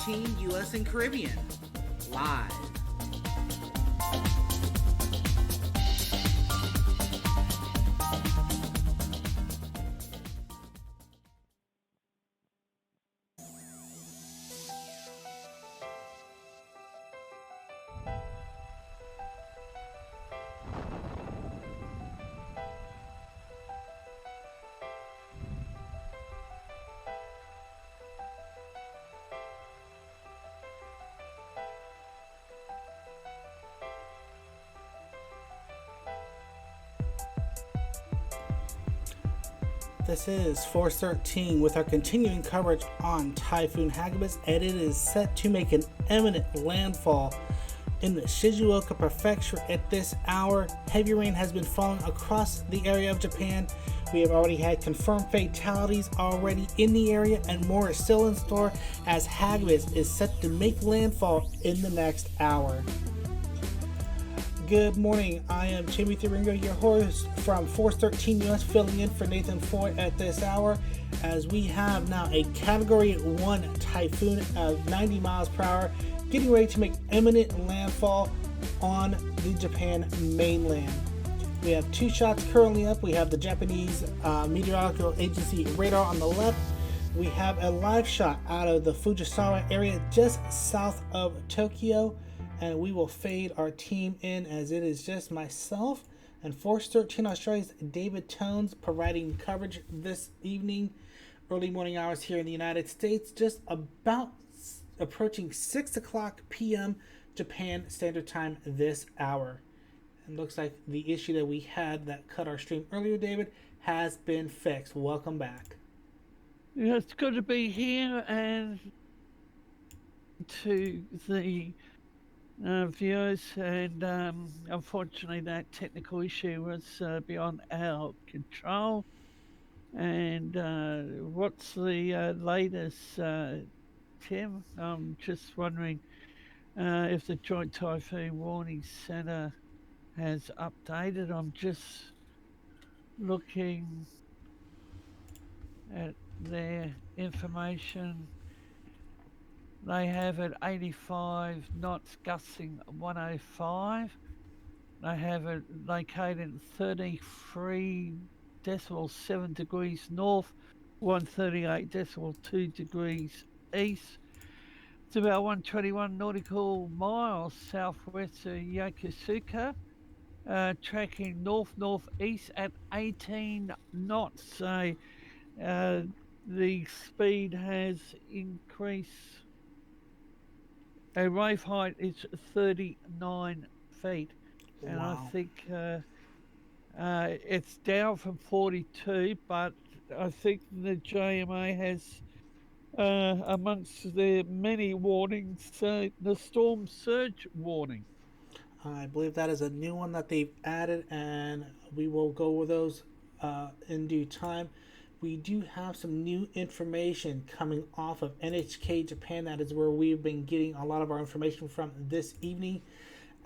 13 U.S. and Caribbean. Live. This is Force 13 with our continuing coverage on Typhoon Hagibis, and it is set to make an imminent landfall in the Shizuoka Prefecture at this hour. Heavy rain has been falling across the area of Japan. We have already had confirmed fatalities already in the area, and more is still in store as Hagibis is set to make landfall in the next hour. Good morning, I am Timothy Ringo, your host from Force 13 US, filling in for Nathan Foy at this hour, as we have now a Category 1 typhoon of 90 miles per hour getting ready to make imminent landfall on the Japan mainland. We have two shots currently up. We have the Japanese Meteorological Agency radar on the left. We have a live shot out of the Fujisawa area just south of Tokyo. And we will fade our team in as it is just myself and Force 13 Australia's David Tones providing coverage this evening, early morning hours here in the United States, just about approaching 6 o'clock p.m. Japan Standard Time this hour. And looks like the issue that we had that cut our stream earlier, David, has been fixed. Welcome back. Yeah, it's good to be here, and to the viewers, and unfortunately that technical issue was beyond our control. And what's the latest, Tim? I'm just wondering if the Joint Typhoon Warning Centre has updated. I'm just looking at their information. They have it 85 knots, gusting 105. They have it located 33.7 degrees north, 138.2 degrees east. It's about 121 nautical miles southwest of Yokosuka, tracking north-northeast at 18 knots. So the speed has increased. A wave height is 39 feet, and wow. I think it's down from 42, but I think the JMA has, amongst their many warnings, the storm surge warning. I believe that is a new one that they've added, and we will go over those in due time. We do have some new information coming off of NHK Japan. That is where we've been getting a lot of our information from this evening,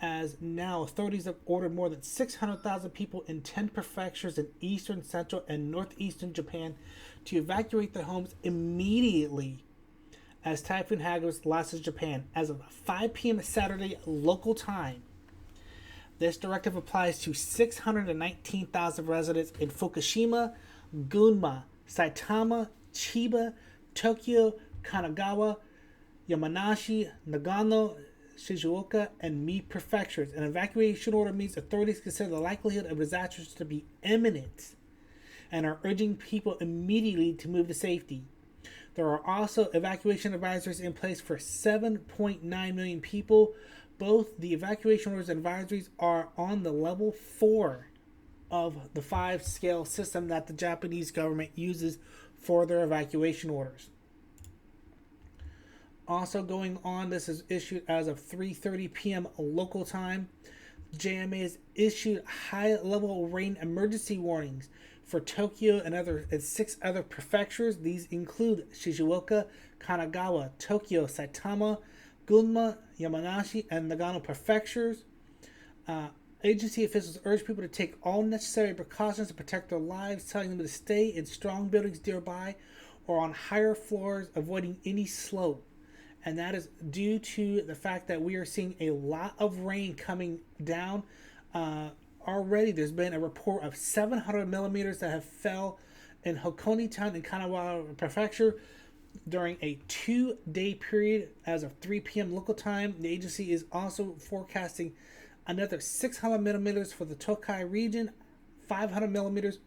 as now authorities have ordered more than 600,000 people in 10 prefectures in eastern, central, and northeastern Japan to evacuate their homes immediately as Typhoon Hagibis lashes Japan as of 5 p.m. Saturday local time. This directive applies to 619,000 residents in Fukushima, Gunma, Saitama, Chiba, Tokyo, Kanagawa, Yamanashi, Nagano, Shizuoka, and Mie prefectures. An evacuation order means authorities consider the likelihood of disasters to be imminent and are urging people immediately to move to safety. There are also evacuation advisories in place for 7.9 million people. Both the evacuation orders and advisories are on the level 4 of the 5-scale system that the Japanese government uses for their evacuation orders. Also going on, this is issued as of 3:30 p.m. local time. JMA has issued high-level rain emergency warnings for Tokyo and 6 other prefectures. These include Shizuoka, Kanagawa, Tokyo, Saitama, Gunma, Yamanashi, and Nagano prefectures. Agency officials urge people to take all necessary precautions to protect their lives, telling them to stay in strong buildings nearby or on higher floors, avoiding any slope. and that is due to the fact that we are seeing a lot of rain coming down. Already, there's been a report of 700 millimeters that have fell in Hokoni Town in Kanagawa Prefecture during a 2-day period as of 3 p.m. local time. The agency is also forecasting another 600 millimeters for the Tokai region, 500 millimeters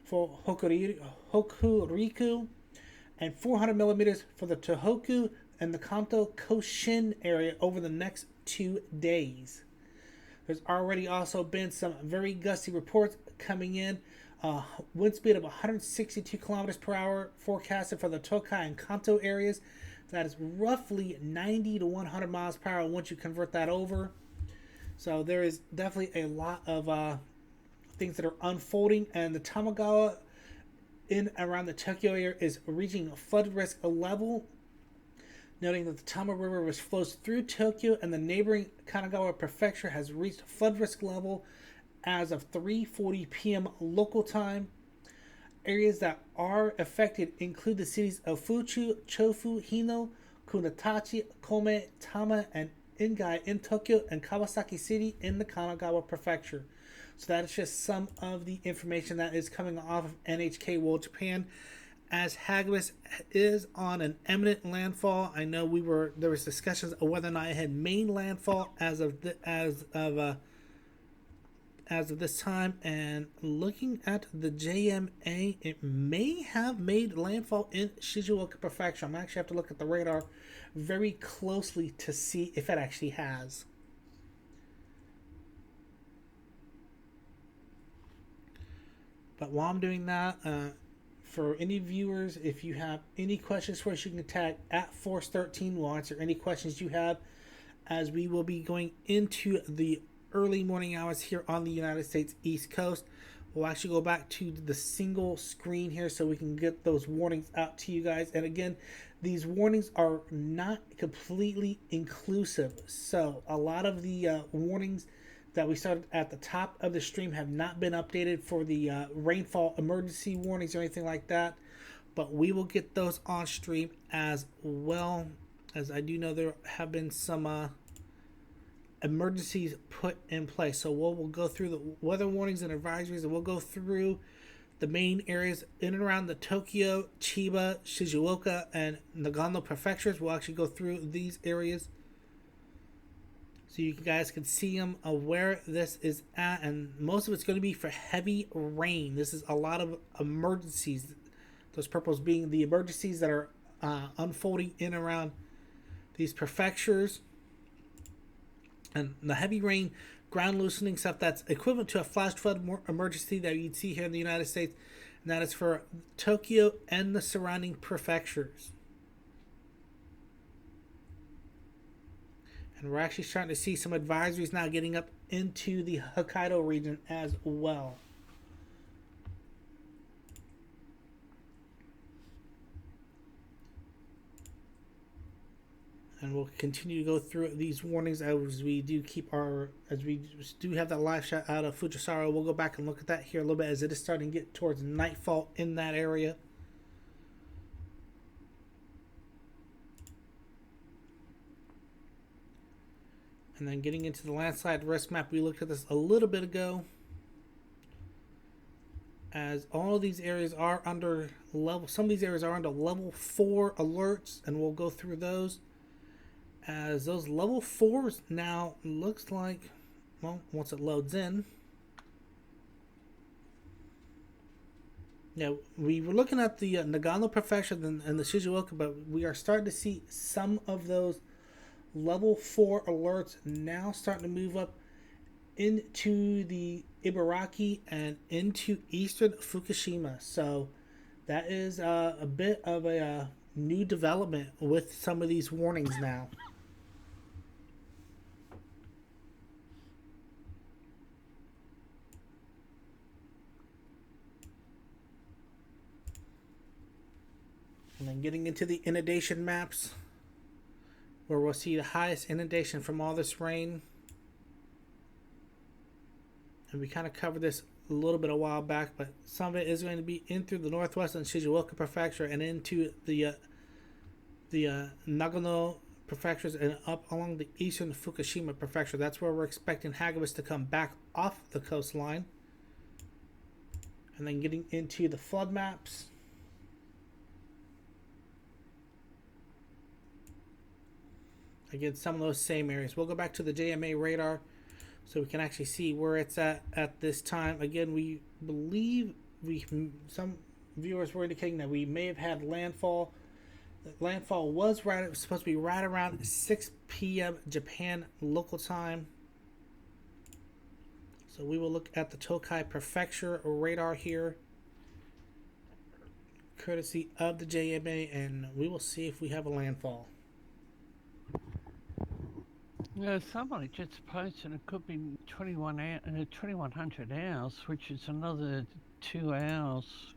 for Hokuriku, and 400 millimeters for the Tohoku and the Kanto Koshin area over the next 2 days. There's already also been some very gusty reports coming in. Wind speed of 162 kilometers per hour forecasted for the Tokai and Kanto areas. That is roughly 90 to 100 miles per hour once you convert that over. So there is definitely a lot of things that are unfolding, and the Tamagawa in around the Tokyo area is reaching a flood risk level, noting that the Tama River which flows through Tokyo and the neighboring Kanagawa Prefecture has reached flood risk level as of 3:40 p.m. local time. Areas that are affected include the cities of Fuchu, Chofu, Hino, Kunatachi, Kome, Tama, and Ingai in Tokyo, and Kawasaki City in the Kanagawa Prefecture. So that is just some of the information that is coming off of NHK World Japan. As Hagibis is on an imminent landfall, I know there was discussions of whether or not it had made landfall as of this time, and looking at the JMA, it may have made landfall in Shizuoka Prefecture. I'm actually have to look at the radar very closely to see if it actually has. But while I'm doing that, for any viewers, if you have any questions for us, you can tag at Force13. We'll answer any questions you have, as we will be going into the early morning hours here on the United States East Coast. We'll actually go back to the single screen here so we can get those warnings out to you guys. And again, these warnings are not completely inclusive. So a lot of the warnings that we started at the top of the stream have not been updated for the rainfall emergency warnings or anything like that. But we will get those on stream as well, as I do know there have been some emergencies put in place. So we'll go through the weather warnings and advisories, and we'll go through the main areas in and around the Tokyo, Chiba, Shizuoka, and Nagano prefectures. We'll actually go through these areas so you guys can see them where this is at, and most of it's going to be for heavy rain. This is a lot of emergencies, those purples being the emergencies that are unfolding in and around these prefectures. And the heavy rain, ground loosening stuff, that's equivalent to a flash flood emergency that you'd see here in the United States, and that is for Tokyo and the surrounding prefectures. And we're actually starting to see some advisories now getting up into the Hokkaido region as well. And we'll continue to go through these warnings as we do have that live shot out of Fujisawa. We'll go back and look at that here a little bit as it is starting to get towards nightfall in that area. And then getting into the landslide risk map, we looked at this a little bit ago, as all of these areas are under some of these areas are under level 4 alerts, and we'll go through those. As those level 4s now looks like, well, once it loads in. Yeah, we were looking at the Nagano Prefecture and the Shizuoka, but we are starting to see some of those level 4 alerts now starting to move up into the Ibaraki and into eastern Fukushima. So that is a bit of a new development with some of these warnings now. And then getting into the inundation maps, where we'll see the highest inundation from all this rain. And we kind of covered this a little bit a while back, but some of it is going to be in through the northwest and Shizuoka Prefecture and into the Nagano prefectures and up along the eastern Fukushima prefecture. That's where we're expecting Hagibis to come back off the coastline. And then getting into the flood maps. Again, some of those same areas. We'll go back to the JMA radar so we can actually see where it's at this time. Again, we believe some viewers were indicating that we may have had landfall. Landfall was supposed to be right around 6 p.m. Japan local time. So we will look at the Tokai Prefecture radar here, courtesy of the JMA, and we will see if we have a landfall. Yeah, somebody just posted it could be 2100 hours, which is another 2 hours.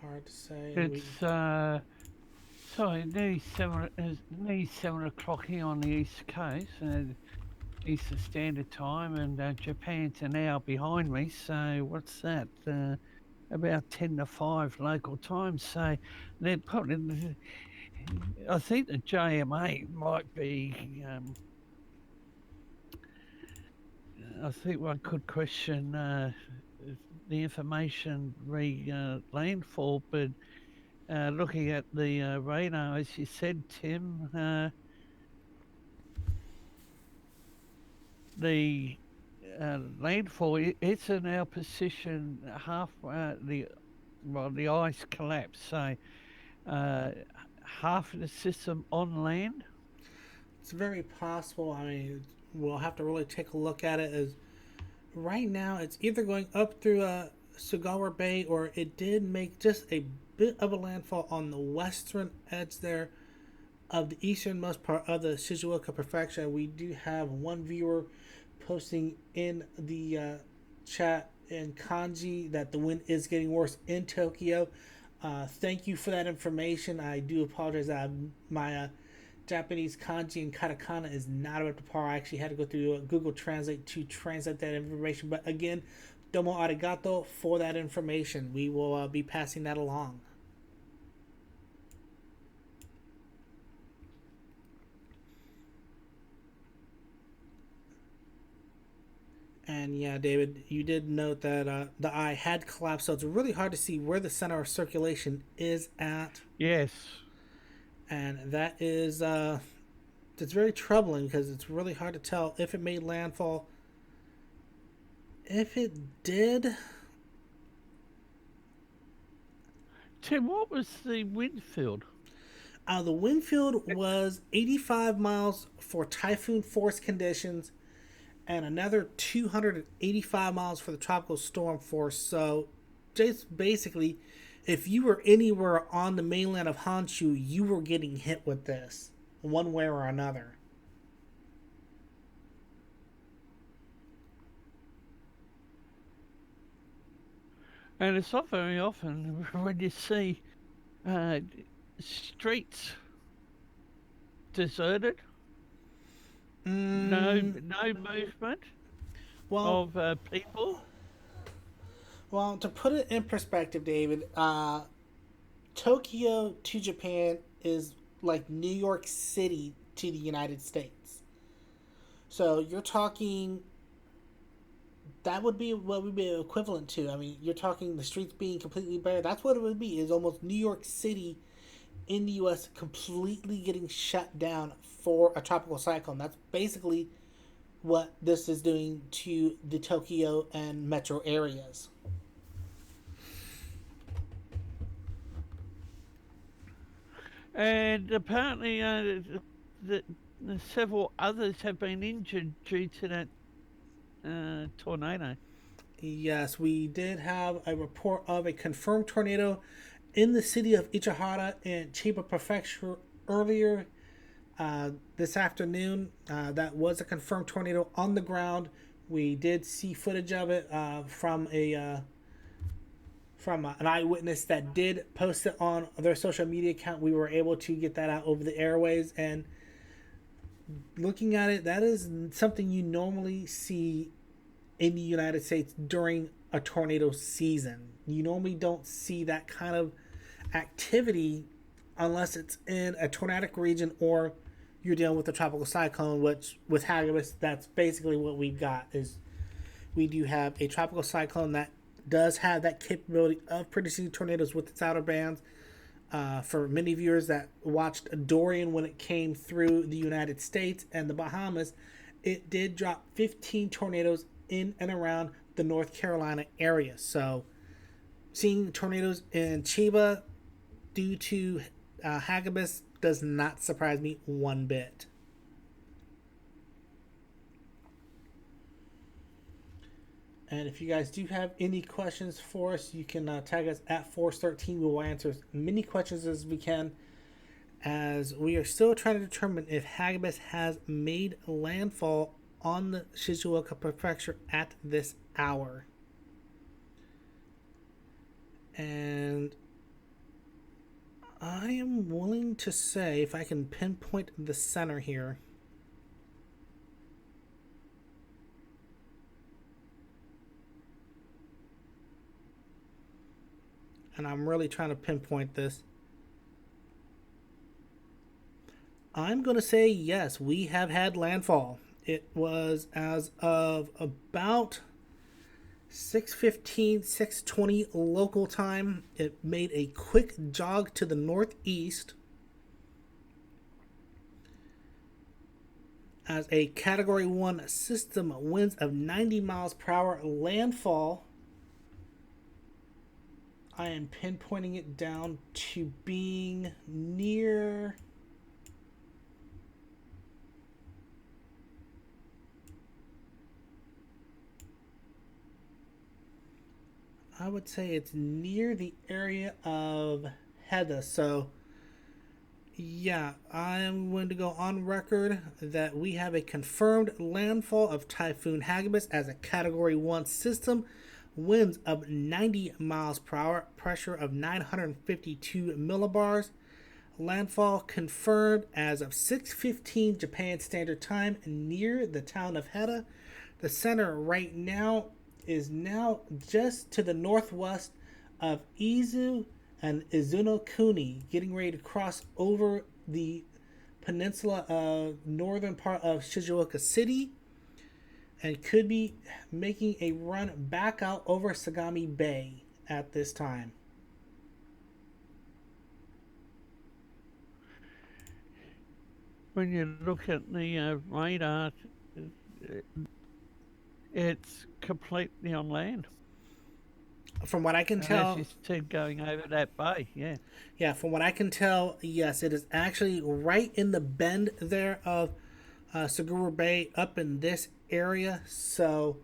Hard to say. It's nearly 7 o'clock here on the East Coast, Eastern Standard Time, and Japan's an hour behind me. So what's that? About 10 to 5 local time. So they're probably. I think the JMA might be. I think one could question the information landfall, but looking at the radar, as you said, Tim, the landfall, it's in our position half the ice collapsed, so half of the system on land. It's very possible. I mean, we'll have to really take a look at it. As right now, it's either going up through Sugawa Bay, or it did make just a bit of a landfall on the western edge there of the easternmost part of the Shizuoka Prefecture. We do have one viewer posting in the chat in kanji that the wind is getting worse in Tokyo. Thank you for that information. I do apologize. My Japanese kanji and katakana is not up to par. I actually had to go through Google Translate to translate that information. But again, domo arigato for that information. We will be passing that along. And yeah, David, you did note that the eye had collapsed, so it's really hard to see where the center of circulation is at. Yes. And that is, it's very troubling because it's really hard to tell if it made landfall. If it did... Tim, what was the wind field? The wind field was 85 miles for typhoon force conditions, and another 285 miles for the tropical storm force. So just basically, if you were anywhere on the mainland of Honshu, you were getting hit with this one way or another. And it's not very often when you see streets deserted. No movement of people. Well, to put it in perspective, David, Tokyo to Japan is like New York City to the United States. So you're talking, that would be what would be equivalent to. I mean, you're talking the streets being completely bare. That's what it would be, is almost New York City in the U.S. completely getting shut down for a tropical cyclone. That's basically what this is doing to the Tokyo and metro areas. And apparently several others have been injured due to that tornado. Yes, we did have a report of a confirmed tornado in the city of Ichihara in Chiba Prefecture earlier this afternoon. That was a confirmed tornado on the ground. We did see footage of it from an eyewitness that did post it on their social media account. We were able to get that out over the airways, and looking at it, that is something you normally see in the United States during a tornado season. You normally don't see that kind of activity unless it's in a tornadic region or you're dealing with a tropical cyclone, which with Hagibis, that's basically what we've got. Is we do have a tropical cyclone that does have that capability of producing tornadoes with its outer bands. For many viewers that watched Dorian when it came through the United States and the Bahamas, it did drop 15 tornadoes in and around the North Carolina area. So, seeing tornadoes in Chiba due to Hagibis does not surprise me one bit. And if you guys do have any questions for us, you can tag us at Force13. We will answer as many questions as we can, as we are still trying to determine if Hagibis has made landfall on the Shizuoka Prefecture at this hour. And I am willing to say, if I can pinpoint the center here, and I'm really trying to pinpoint this, I'm going to say yes, we have had landfall. It was as of about 6:15, 6:20 local time. It made a quick jog to the northeast as a Category 1 system, winds of 90 miles per hour, landfall. I am pinpointing it down to being near... I would say it's near the area of Hedda. So, yeah, I am going to go on record that we have a confirmed landfall of Typhoon Hagibis as a Category 1 system. Winds of 90 miles per hour, pressure of 952 millibars. Landfall confirmed as of 6:15 Japan Standard Time near the town of Hedda. The center right now is now just to the northwest of Izu and Izuno-kuni, getting ready to cross over the peninsula of northern part of Shizuoka City, and could be making a run back out over Sagami Bay at this time. When you look at the radar, it's completely on land. From what I can And tell, as you said, going over that bay, yeah. Yeah, from what I can tell, yes, it is actually right in the bend there of Saguro Bay up in this area. So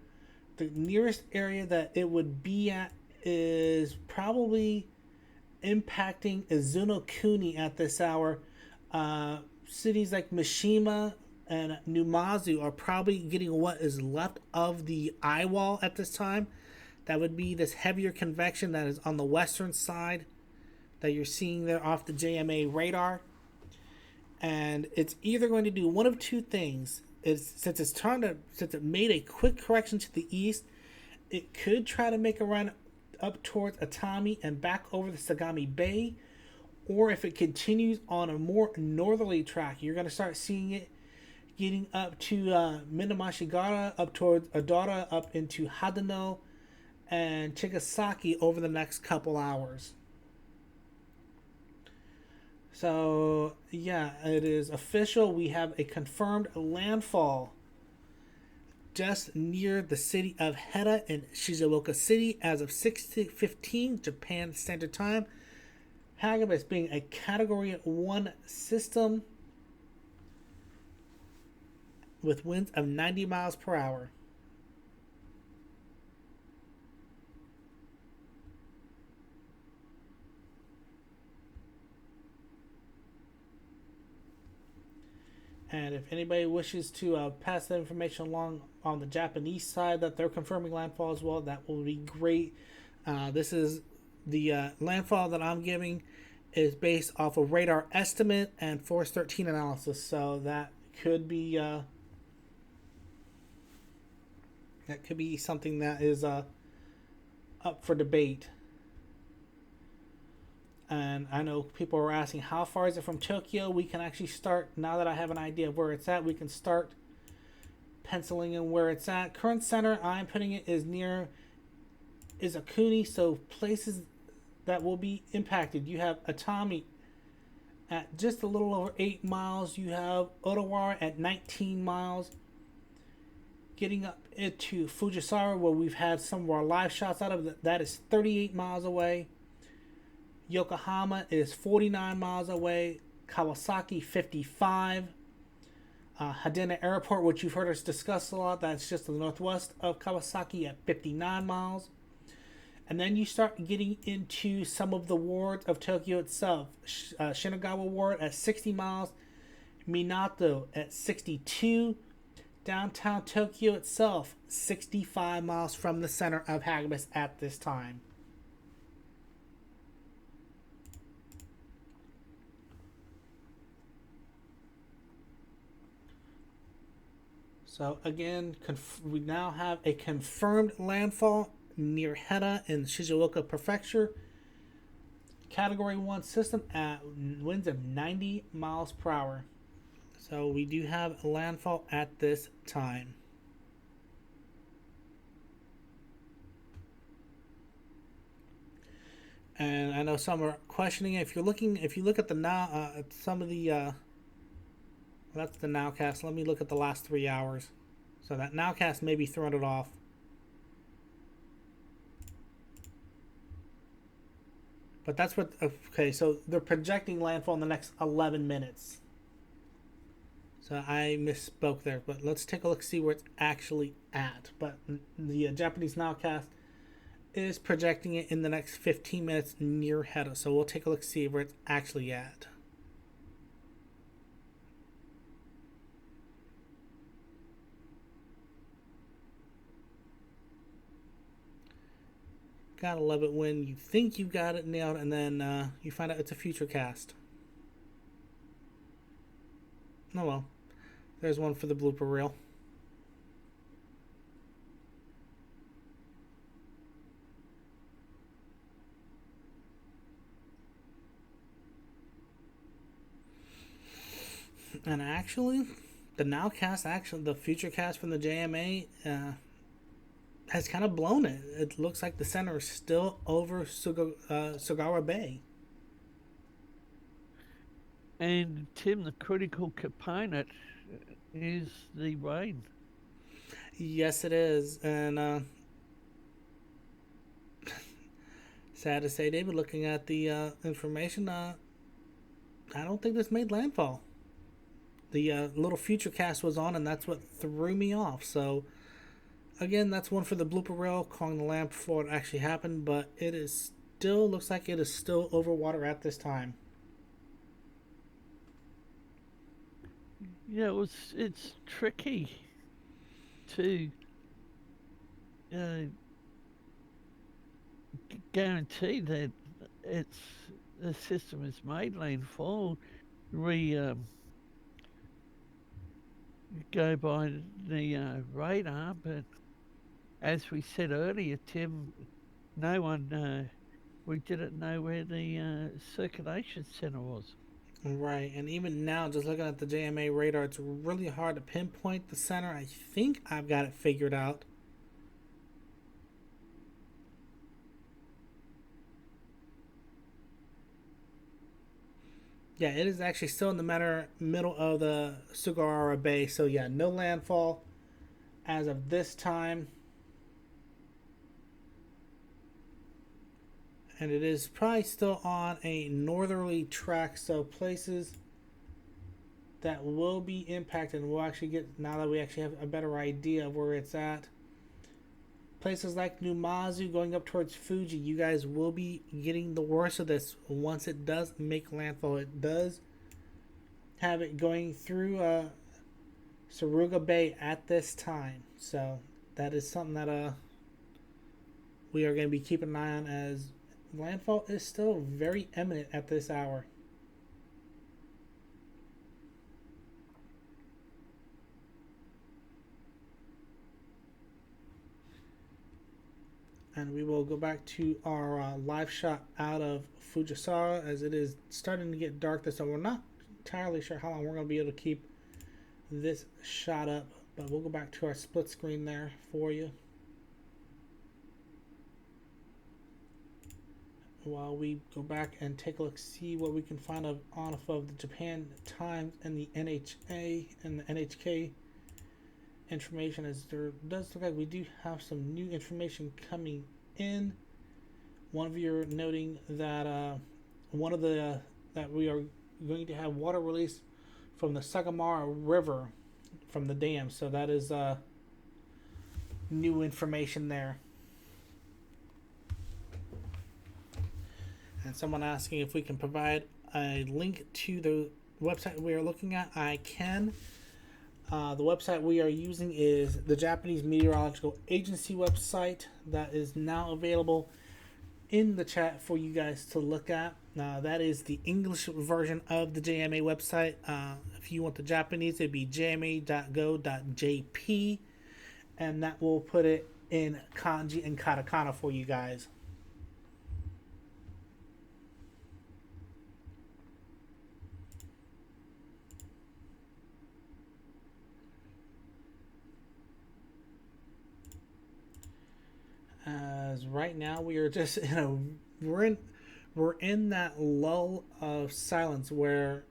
the nearest area that it would be at is probably impacting Izuno-kuni at this hour. Cities like Mishima and Numazu are probably getting what is left of the eye wall at this time. That would be this heavier convection that is on the western side that you're seeing there off the JMA radar. And it's either going to do one of two things. Since it made a quick correction to the east, it could try to make a run up towards Atami and back over the Sagami Bay. Or if it continues on a more northerly track, you're going to start seeing it getting up to Minamashigara, up towards Adara, up into Hadano and Chigasaki over the next couple hours. So, yeah, it is official. We have a confirmed landfall just near the city of Hedda in Shizuoka City as of 6:15 Japan Standard Time. Hagibis being a Category 1 system with winds of 90 miles per hour. And if anybody wishes to pass that information along on the Japanese side that they're confirming landfall as well, that will be great. This is the landfall that I'm giving is based off of radar estimate and Force 13 analysis, so that could be something that is up for debate. And I know people are asking how far is it from Tokyo. We can actually start, now that I have an idea of where it's at, we can start penciling in where it's at. Current center I'm putting it is near Izakuni, so places that will be impacted. You have Atami at just a little over 8 miles. You have Odawara at 19 miles. Getting up into Fujisawa, where we've had some of our live shots out of, that is 38 miles away. Yokohama is 49 miles away. Kawasaki 55. Hadena Airport, which you've heard us discuss a lot, that's just to the northwest of Kawasaki at 59 miles. And then you start getting into some of the wards of Tokyo itself. Shinagawa Ward at 60 miles. Minato at 62. Downtown Tokyo itself, 65 miles from the center of Hagibis at this time. So again, we now have a confirmed landfall near Heda in Shizuoka Prefecture. Category 1 system at winds of 90 miles per hour. So we do have a landfall at this time. And I know some are questioning it. If you look at the now, some of the that's the nowcast. Let me look at the last 3 hours. So that nowcast may be throwing it off. But that's what, okay, so they're projecting landfall in the next 11 minutes. So I misspoke there, but let's take a look, see where it's actually at. But the Japanese nowcast is projecting it in the next 15 minutes near Heda. So we'll take a look, see where it's actually at. Gotta love it when you think you got it nailed and then you find out it's a future cast. Oh well. There's one for the blooper reel. And actually, the future cast from the JMA has kind of blown it. It looks like the center is still over Sugawa Bay. And Tim, the critical component is the rain. Yes, it is. And sad to say, David, looking at the information, I don't think this made landfall. The little future cast was on, and that's what threw me off. So again, that's one for the blooper reel, calling the land before it actually happened, but it is still, looks like it is still over water at this time. Yeah, it's tricky to guarantee that the system is made landfall. We go by the radar, but as we said earlier, Tim, no one, we didn't know where the circulation center was. Right, and even now, just looking at the JMA radar, it's really hard to pinpoint the center. I think I've got it figured out. Yeah, it is actually still in the middle of the Sugawara Bay. So yeah, no landfall as of this time. And it is probably still on a northerly track, so places that will be impacted, we'll actually get, now that we actually have a better idea of where it's at. Places like Numazu going up towards Fuji, you guys will be getting the worst of this once it does make landfall. It does have it going through Suruga Bay at this time. So that is something that we are going to be keeping an eye on, as landfall is still very imminent at this hour. And we will go back to our live shot out of Fujisawa as it is starting to get dark. So we're not entirely sure how long we're going to be able to keep this shot up, but we'll go back to our split screen there for you while we go back and take a look, see what we can find on off of the Japan Times and the NHA and the NHK information, as there does look like we do have some new information coming in. One of you are noting that one of the that we are going to have water release from the Sagamara River from the dam, so that is new information there. And someone asking if we can provide a link to the website we are looking at. I can. The website we are using is the Japanese Meteorological Agency website that is now available in the chat for you guys to look at. That is the English version of the JMA website. If you want the Japanese, it'd be jma.go.jp, and that will put it in kanji and katakana for you guys. As right now we are just we're in that lull of silence where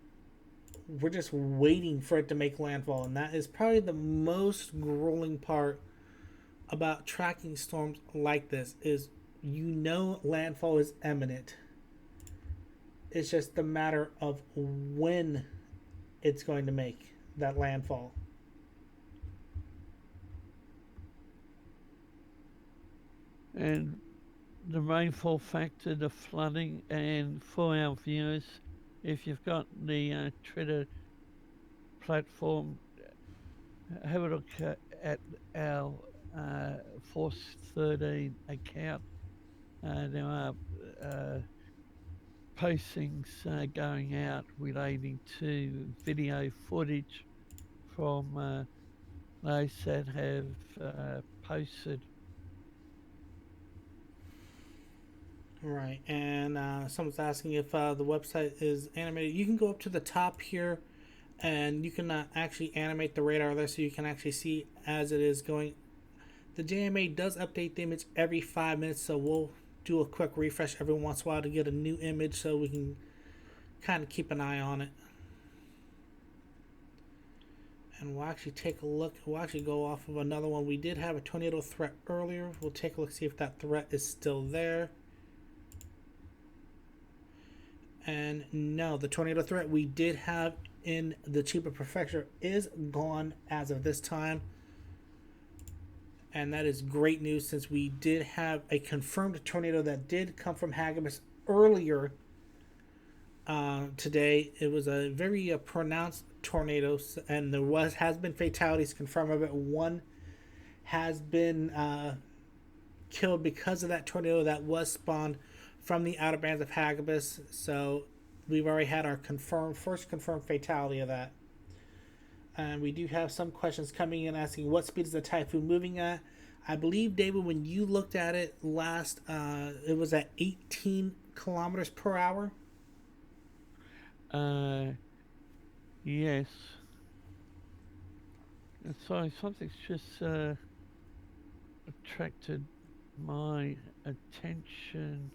we're just waiting for it to make landfall, and that is probably the most grueling part about tracking storms like this. Is landfall is imminent. It's just a matter of when it's going to make that landfall. And the rainfall factor, the flooding, and for our viewers, if you've got the Twitter platform, have a look at our Force 13 account. There are postings going out relating to video footage from those that have posted. Right, and someone's asking if the website is animated. You can go up to the top here, and you can actually animate the radar there, so you can actually see as it is going. The JMA does update the image every 5 minutes, so we'll do a quick refresh every once in a while to get a new image, so we can kind of keep an eye on it. And we'll actually take a look. We'll actually go off of another one. We did have a tornado threat earlier. We'll take a look, see if that threat is still there. And no, the tornado threat we did have in the Chiba Prefecture is gone as of this time. And that is great news, since we did have a confirmed tornado that did come from Hagibis earlier today. It was a very pronounced tornado, and there has been fatalities confirmed of it. One has been killed because of that tornado that was spawned from the outer bands of Hagibis. So we've already had our first confirmed fatality of that. And we do have some questions coming in asking what speed is the typhoon moving at. I believe, David, when you looked at it last, it was at 18 kilometers per hour. Yes. So something's just attracted my attention.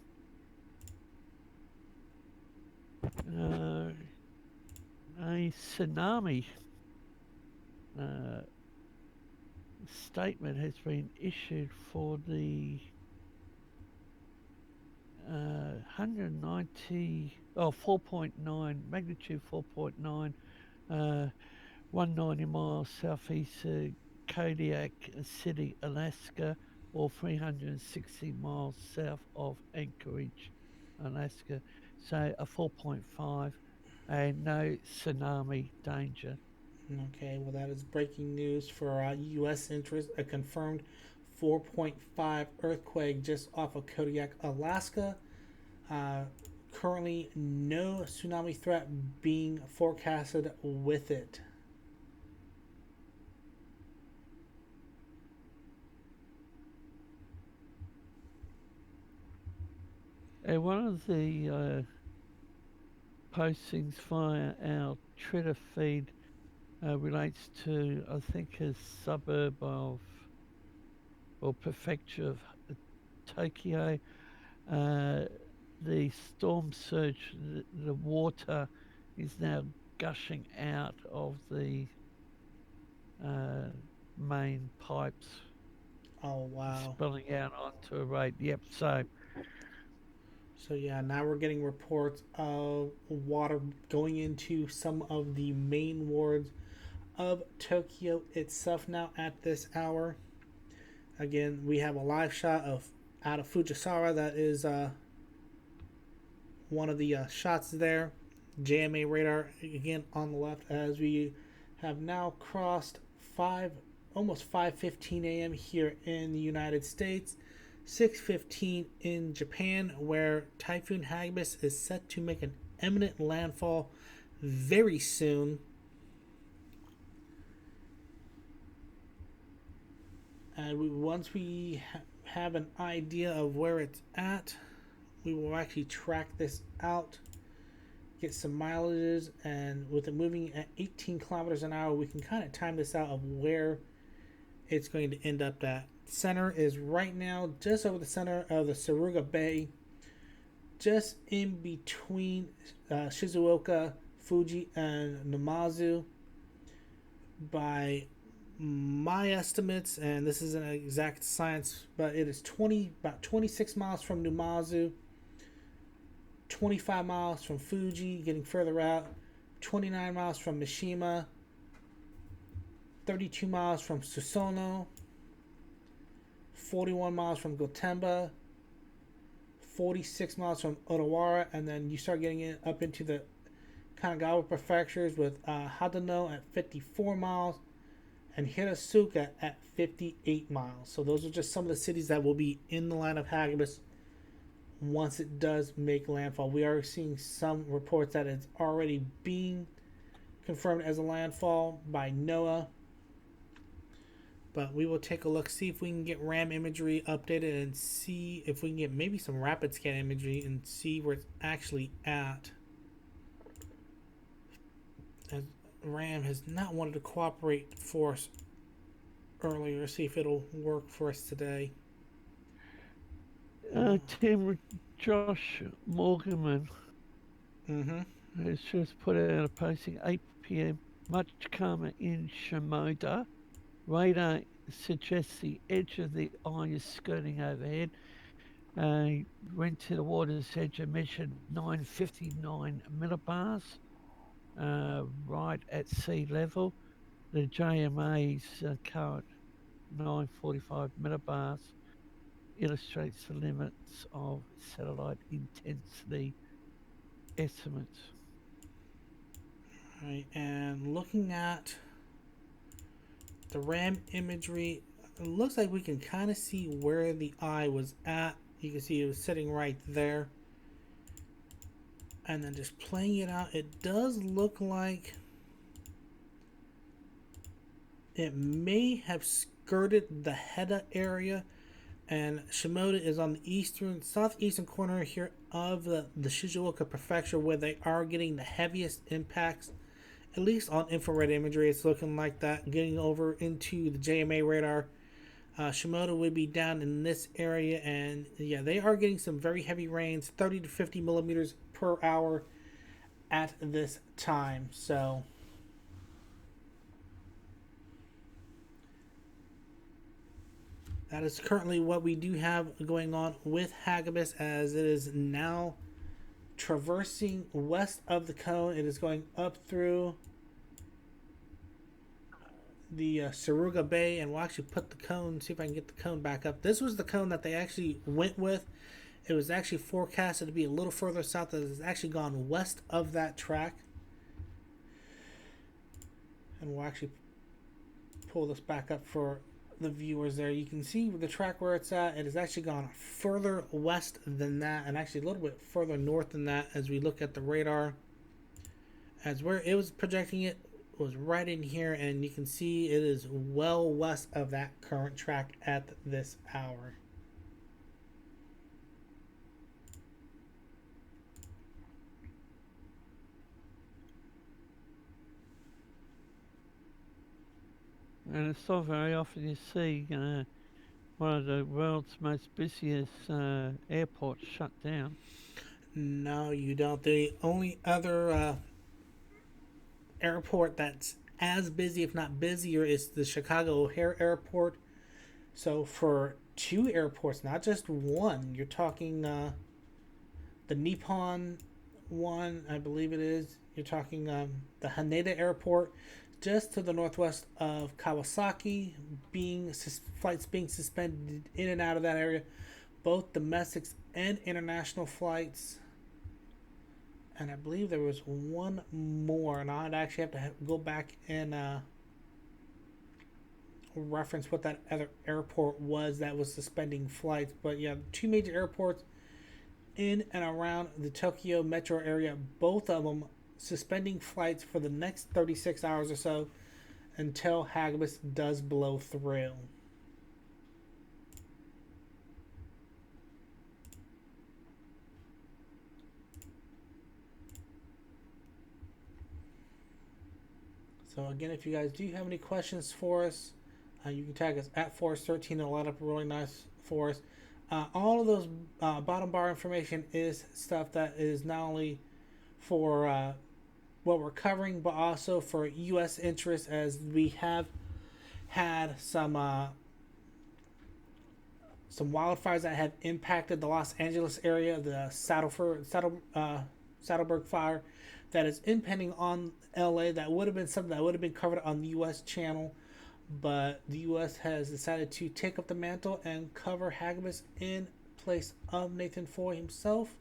A tsunami statement has been issued for the 4.9 magnitude 4.9, 190 miles southeast of Kodiak City, Alaska, or 360 miles south of Anchorage, Alaska. So a 4.5, and no tsunami danger. Okay, well, that is breaking news for U.S. interest. A confirmed 4.5 earthquake just off of Kodiak, Alaska. Currently, no tsunami threat being forecasted with it. One of the postings via our Twitter feed relates to, I think, a suburb of or prefecture of Tokyo. Uh, the storm surge, the water is now gushing out of the uh, main pipes, Oh wow. spilling out onto a road. Yep. So, So yeah, now we're getting reports of water going into some of the main wards of Tokyo itself now at this hour. Again, we have a live shot of out of Fujisawa. That is one of the shots there. JMA radar again on the left as we have now crossed almost 5:15 a.m. here in the United States. 6:15 in Japan, where Typhoon Hagibis is set to make an imminent landfall very soon. And once we have an idea of where it's at, we will actually track this out, get some mileages, and with it moving at 18 kilometers an hour, we can kind of time this out of where it's going to end up at. Center is right now just over the center of the Suruga Bay, just in between Shizuoka, Fuji, and Namazu. By my estimates, and this isn't an exact science, but it is about 26 miles from Namazu, 25 miles from Fuji, getting further out, 29 miles from Mishima, 32 miles from Susono, 41 miles from Gotemba, 46 miles from Odawara, and then you start getting it up into the Kanagawa prefectures with Hadano at 54 miles and Hirosuka at 58 miles. So those are just some of the cities that will be in the line of Hagibis once it does make landfall. We are seeing some reports that it's already being confirmed as a landfall by NOAA. But we will take a look, see if we can get RAM imagery updated, and see if we can get maybe some rapid scan imagery and see where it's actually at. As RAM has not wanted to cooperate for us earlier. See if it'll work for us today. Tim Josh Morganman has just put out a posting 8 p.m. Much calmer in Shimoda. Radar suggests the edge of the eye is skirting overhead. Went to the water's edge and measured 959 millibars right at sea level. The JMA's current 945 millibars illustrates the limits of satellite intensity estimates. All right, and looking at the RAM imagery, it looks like we can kind of see where the eye was at. You can see it was sitting right there. And then just playing it out, it does look like it may have skirted the Heda area, and Shimoda is on the southeastern corner here of the Shizuoka prefecture, where they are getting the heaviest impacts, at least on infrared imagery. It's looking like that. Getting over into the JMA radar, Shimoda would be down in this area, and yeah, they are getting some very heavy rains, 30 to 50 millimeters per hour at this time. So that is currently what we do have going on with Hagibis, as it is now traversing west of the cone. It is going up through the Suruga Bay, and we'll actually put the cone, see if I can get the cone back up. This was the cone that they actually went with. It was actually forecasted to be a little further south. It has actually gone west of that track. And we'll actually pull this back up for the viewers there. You can see the track where it's at. It has actually gone further west than that, and actually a little bit further north than that as we look at the radar. As where it was projecting it was right in here, and you can see it is well west of that current track at this hour. and it's not very often you see one of the world's most busiest airports shut down. No, you don't. The only other airport that's as busy, if not busier, is the Chicago O'Hare Airport. So for two airports, not just one, you're talking the Nippon one, I believe it is. You're talking the Haneda Airport, just to the northwest of Kawasaki, flights being suspended in and out of that area, both domestic and international flights. And I believe there was one more, and I'd actually have to go back and reference what that other airport was that was suspending flights. But yeah, two major airports in and around the Tokyo metro area, both of them suspending flights for the next 36 hours or so until Hagibis does blow through. So again, if you guys do have any questions for us, you can tag us at Forest13. It'll light up really nice for us. All of those bottom bar information is stuff that is not only for what we're covering, but also for U.S. interests, as we have had some wildfires that have impacted the Los Angeles area, the Saddleburg fire that is impending on LA. That would have been something that would have been covered on the U.S. channel, but the U.S. has decided to take up the mantle and cover Hagibis in place of Nathan Foy himself.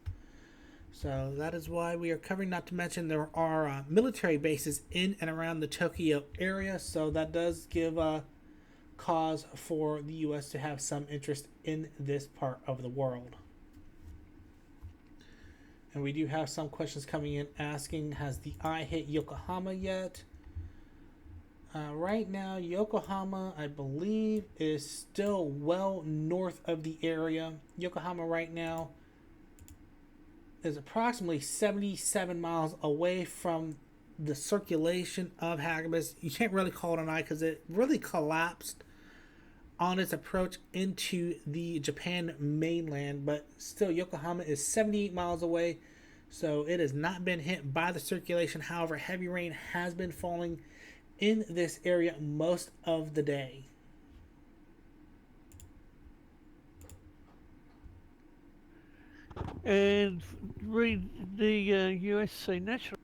So that is why we are covering. Not to mention there are military bases in and around the Tokyo area, so that does give cause for the U.S. to have some interest in this part of the world. And we do have some questions coming in asking, has the eye hit Yokohama yet? Right now, Yokohama, I believe, is still well north of the area. Yokohama right now is approximately 77 miles away from the circulation of Hagibis. You can't really call it an eye because it really collapsed on its approach into the Japan mainland, but still Yokohama is 78 miles away, so it has not been hit by the circulation. However, heavy rain has been falling in this area most of the day. And read the USC National.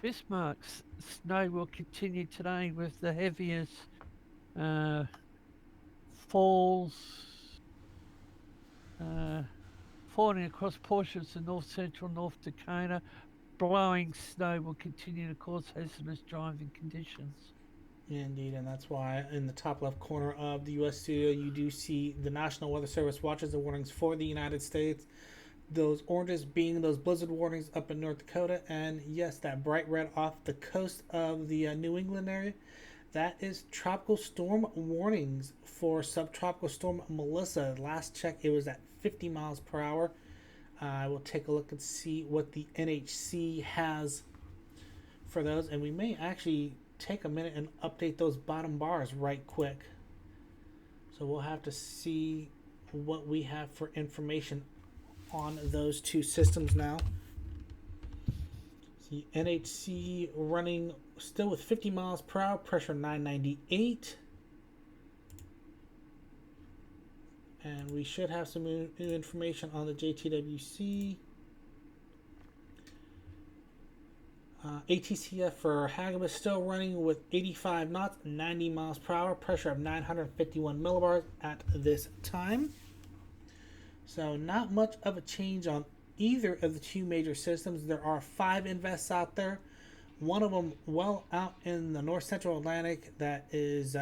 Bismarck's snow will continue today with the heaviest falls falling across portions of north central North Dakota. Blowing snow will continue to cause hazardous driving conditions. Indeed, and that's why in the top left corner of the U.S. studio you do see the National Weather Service watches and warnings for the United States. Those oranges being those blizzard warnings up in North Dakota, and yes, that bright red off the coast of the New England area. That is tropical storm warnings for subtropical storm Melissa. Last check, it was at 50 miles per hour. I will take a look and see what the NHC has for those, and we may actually take a minute and update those bottom bars right quick. So we'll have to see what we have for information on those two systems now. See, NHC running still with 50 miles per hour, pressure 998. And we should have some new information on the JTWC. ATCF for Hagibis still running with 85 knots, 90 miles per hour, pressure of 951 millibars at this time. So not much of a change on either of the two major systems. There are 5 invests out there. One of them well out in the north central Atlantic that is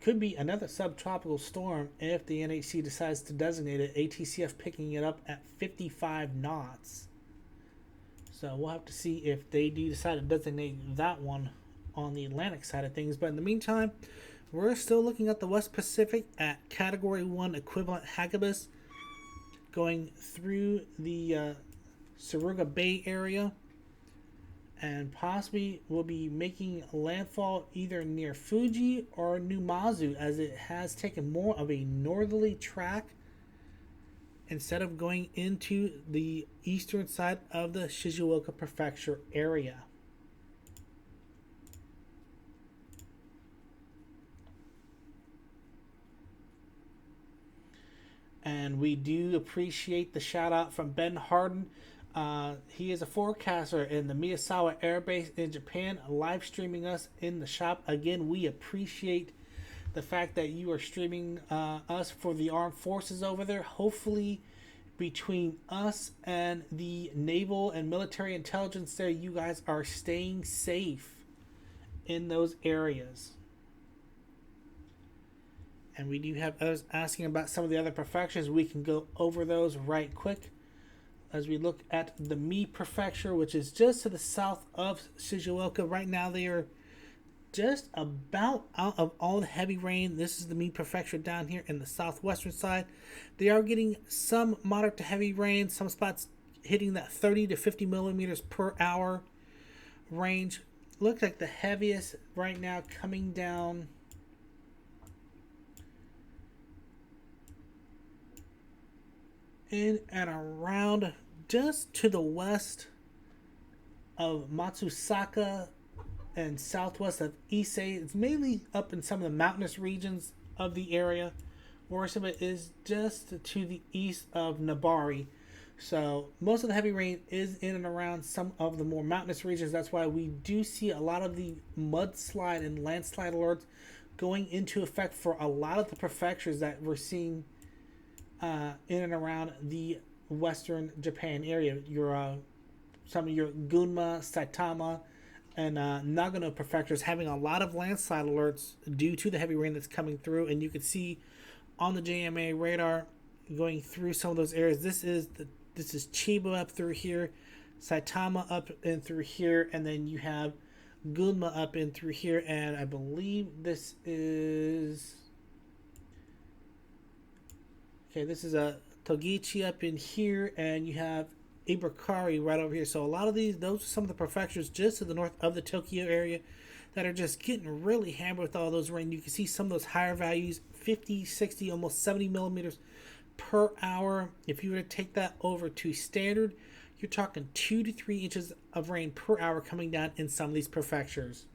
could be another subtropical storm if the NHC decides to designate it. ATCF picking it up at 55 knots. So we'll have to see if they do decide to designate that one on the Atlantic side of things. But in the meantime, we're still looking at the West Pacific at Category 1 equivalent Hagibis going through the Suruga Bay area. and possibly will be making landfall either near Fuji or Numazu, as it has taken more of a northerly track instead of going into the eastern side of the Shizuoka Prefecture area. And we do appreciate the shout out from Ben Harden. He is a forecaster in the Miyazawa Air Base in Japan, live streaming us in the shop. Again, we appreciate the fact that you are streaming us for the armed forces over there. Hopefully, between us and the naval and military intelligence there, you guys are staying safe in those areas. And we do have others asking about some of the other prefectures. We can go over those right quick as we look at the Mi Prefecture, which is just to the south of Shizuoka. Right now, they are just about out of all the heavy rain. This is the Mi Prefecture down here in the southwestern side. They are getting some moderate to heavy rain, some spots hitting that 30 to 50 millimeters per hour range. Looks like the heaviest right now coming down in and around just to the west of Matsusaka and southwest of Issei. It's mainly up in some of the mountainous regions of the area. Worst of it is just to the east of Nabari. So most of the heavy rain is in and around some of the more mountainous regions. That's why we do see a lot of the mudslide and landslide alerts going into effect for a lot of the prefectures that we're seeing in and around the western Japan area. Some of your Gunma, Saitama, and Nagano prefectures having a lot of landslide alerts due to the heavy rain that's coming through. And you can see on the JMA radar going through some of those areas. This is Chiba up through here, Saitama up and through here, and then you have Gunma up and through here. And I believe this is this is a Togichi up in here, and you have Ibrakari right over here. So a lot of those are some of the prefectures just to the north of the Tokyo area that are just getting really hammered with all those rain. You can see some of those higher values, 50, 60, almost 70 millimeters per hour. If you were to take that over to standard, you're talking 2 to 3 inches of rain per hour coming down in some of these prefectures.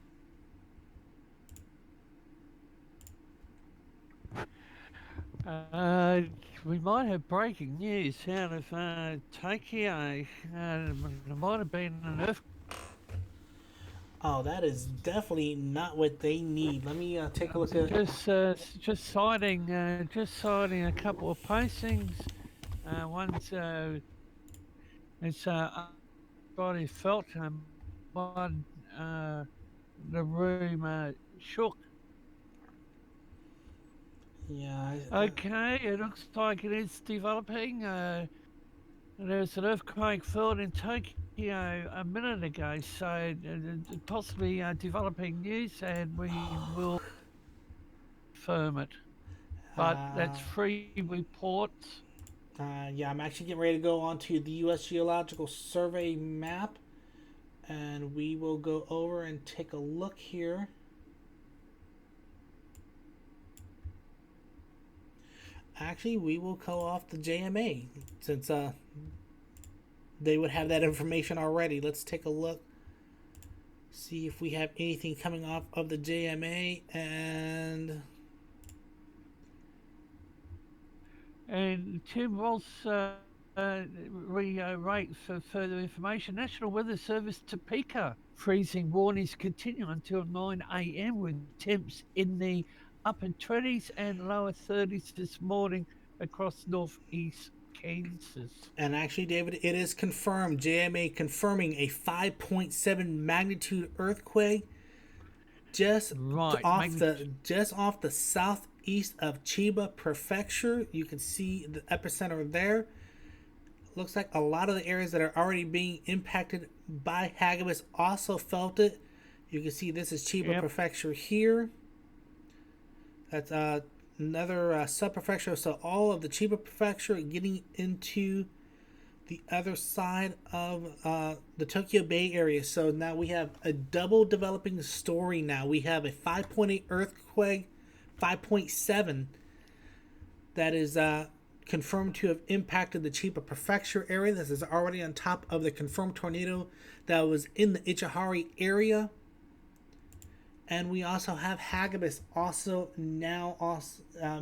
We might have breaking news out of Tokyo. There might have been an earthquake. Oh, that is definitely not what they need. Let me take a look at Just citing a couple of postings. One's it's body felt one the room shook. Yeah. Okay, it looks like it is developing. There's an earthquake felt in Tokyo a minute ago, so possibly developing news, and we will confirm it. But that's free reports. Yeah, I'm actually getting ready to go onto the U.S. Geological Survey map, and we will go over and take a look here. Actually, we will go off the JMA since they would have that information already. Let's take a look, see if we have anything coming off of the JMA and Tim Ross rate for further information. National Weather Service Topeka freezing warnings continue until 9 a.m. with temps in the upper 20s and lower 30s this morning across northeast Kansas. And actually, David, it is confirmed. JMA confirming a 5.7 magnitude earthquake just off the southeast of Chiba Prefecture. You can see the epicenter there. Looks like a lot of the areas that are already being impacted by Hagibis also felt it. You can see this is Chiba Prefecture here. That's another sub-prefecture. So all of the Chiba Prefecture getting into the other side of the Tokyo Bay area. So now we have a double developing story now. We have a 5.8 earthquake, 5.7 that is confirmed to have impacted the Chiba Prefecture area. This is already on top of the confirmed tornado that was in the Ichihari area. And we also have Hagibis also now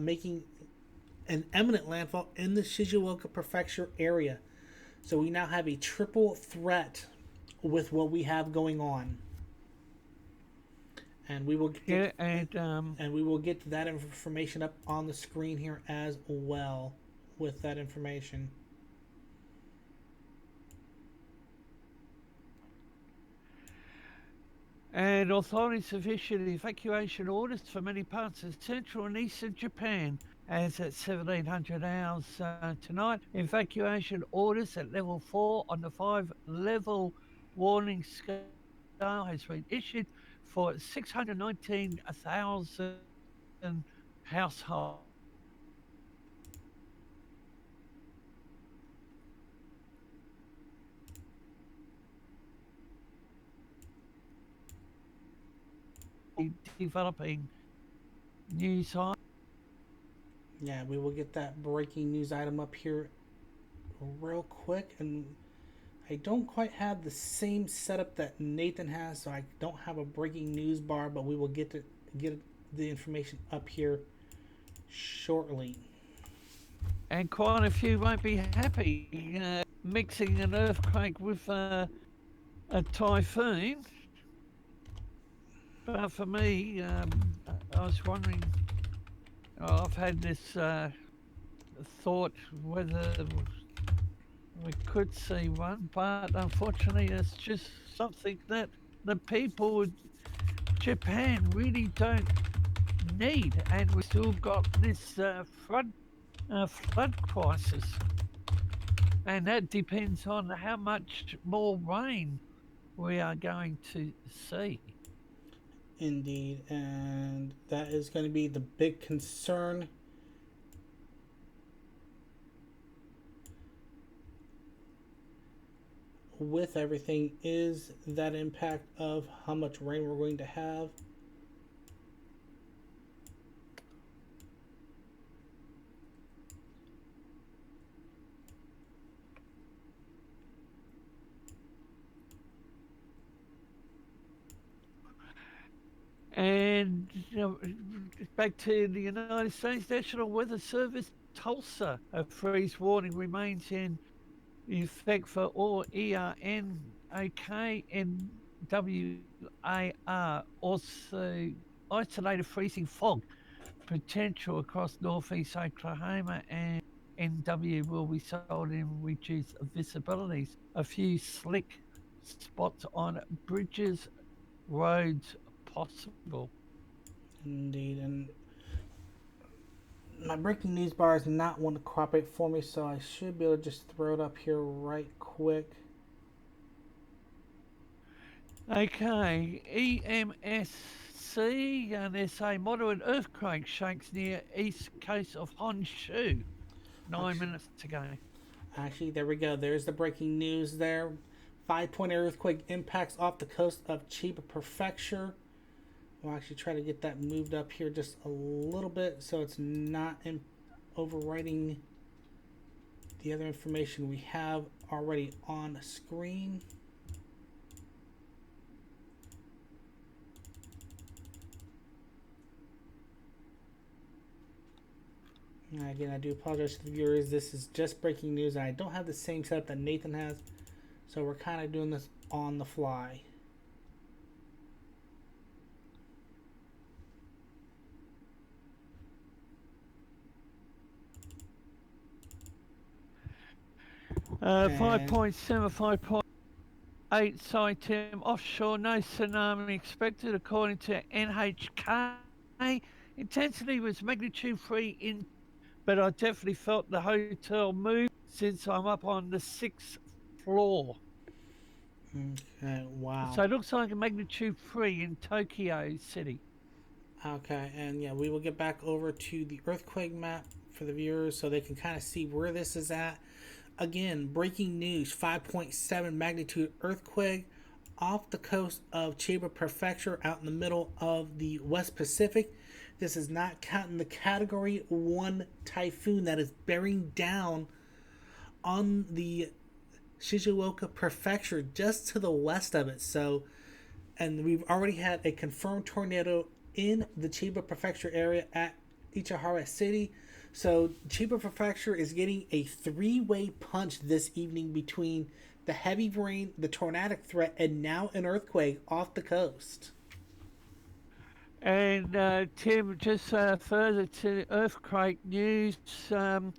making an imminent landfall in the Shizuoka Prefecture area. So we now have a triple threat with what we have going on. And we will get, and we will get that information up on the screen here as well with that information. And authorities have issued evacuation orders for many parts of central and eastern Japan. As at 1700 hours tonight, evacuation orders at level 4 on the 5-level warning scale has been issued for 619,000 households. Developing news on. Yeah, we will get that breaking news item up here real quick. And I don't quite have the same setup that Nathan has, so I don't have a breaking news bar, but we will get the information up here shortly. And quite a few won't be happy mixing an earthquake with a typhoon. But for me, I was wondering, I've had this thought whether we could see one, but unfortunately it's just something that the people of Japan really don't need, and we've still got this flood crisis, and that depends on how much more rain we are going to see. Indeed, and that is going to be the big concern. With everything is that impact of how much rain we're going to have. And back to the United States National Weather Service, Tulsa, a freeze warning remains in effect for all ERN, OK, and WAR. Also, isolated freezing fog potential across northeast Oklahoma, and NW will result in reduced visibilities. A few slick spots on bridges, roads possible. Indeed, and my breaking news bar is not one to cooperate for me, so I should be able to just throw it up here right quick. Okay, EMSC, and there's a moderate earthquake shakes near east coast of Honshu. 9 minutes to go. Actually, there we go. There's the breaking news there. 5-point earthquake impacts off the coast of Chiba Prefecture. We'll actually try to get that moved up here just a little bit so it's not overwriting the other information we have already on the screen. Again, I do apologize to the viewers. This is just breaking news, and I don't have the same setup that Nathan has, so we're kind of doing this on the fly. And 5.7, 5.8 Saitem offshore, no tsunami expected according to NHK. Intensity was magnitude 3 in, but I definitely felt the hotel move since I'm up on the 6th floor. Okay, wow. So it looks like a magnitude 3 in Tokyo City. Okay, and yeah, we will get back over to the earthquake map for the viewers so they can kind of see where this is at. Again, breaking news, 5.7 magnitude earthquake off the coast of Chiba Prefecture out in the middle of the West Pacific. This is not counting the Category 1 typhoon that is bearing down on the Shizuoka Prefecture just to the west of it. So, and we've already had a confirmed tornado in the Chiba Prefecture area at Ichihara City. So Chiba Prefecture is getting a three-way punch this evening between the heavy rain, the tornadic threat, and now an earthquake off the coast. And Tim, just further to earthquake news, and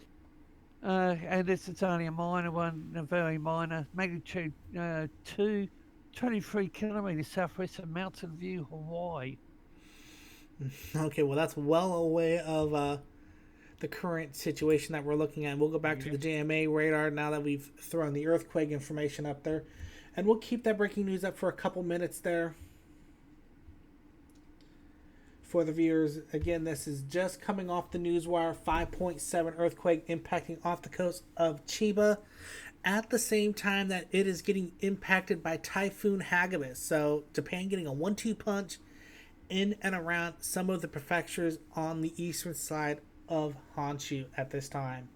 this is only a minor one, a very minor, magnitude 2, 23 kilometers southwest of Mountain View, Hawaii. Okay, well that's well away of the current situation that we're looking at. We'll go back to Yeah. the JMA radar now that we've thrown the earthquake information up there, and we'll keep that breaking news up for a couple minutes there. For the viewers, again, this is just coming off the newswire. 5.7 earthquake impacting off the coast of Chiba at the same time that it is getting impacted by Typhoon Hagibis. So Japan getting a 1-2 punch in and around some of the prefectures on the eastern side of Honshu at this time.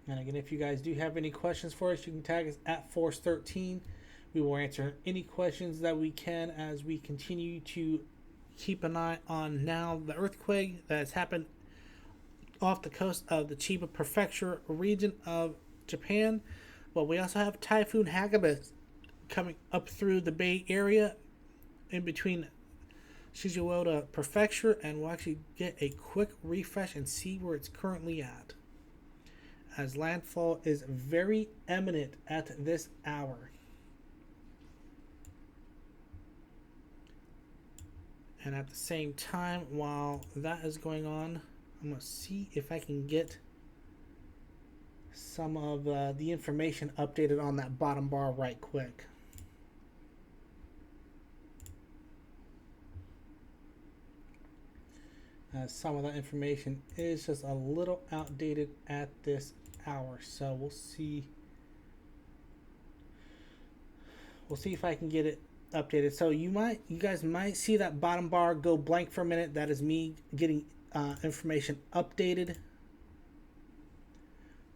And again, if you guys do have any questions for us, you can tag us at Force13. We will answer any questions that we can as we continue to keep an eye on now the earthquake that has happened off the coast of the Chiba Prefecture region of Japan. But we also have Typhoon Hagibis coming up through the Bay Area in between Shizuoka Prefecture, and we'll actually get a quick refresh and see where it's currently at, as landfall is very imminent at this hour. And at the same time, while that is going on, I'm going to see if I can get some of the information updated on that bottom bar right quick. Some of that information is just a little outdated at this hour, so we'll see if I can get it updated. So you guys might see that bottom bar go blank for a minute. That is me getting information updated,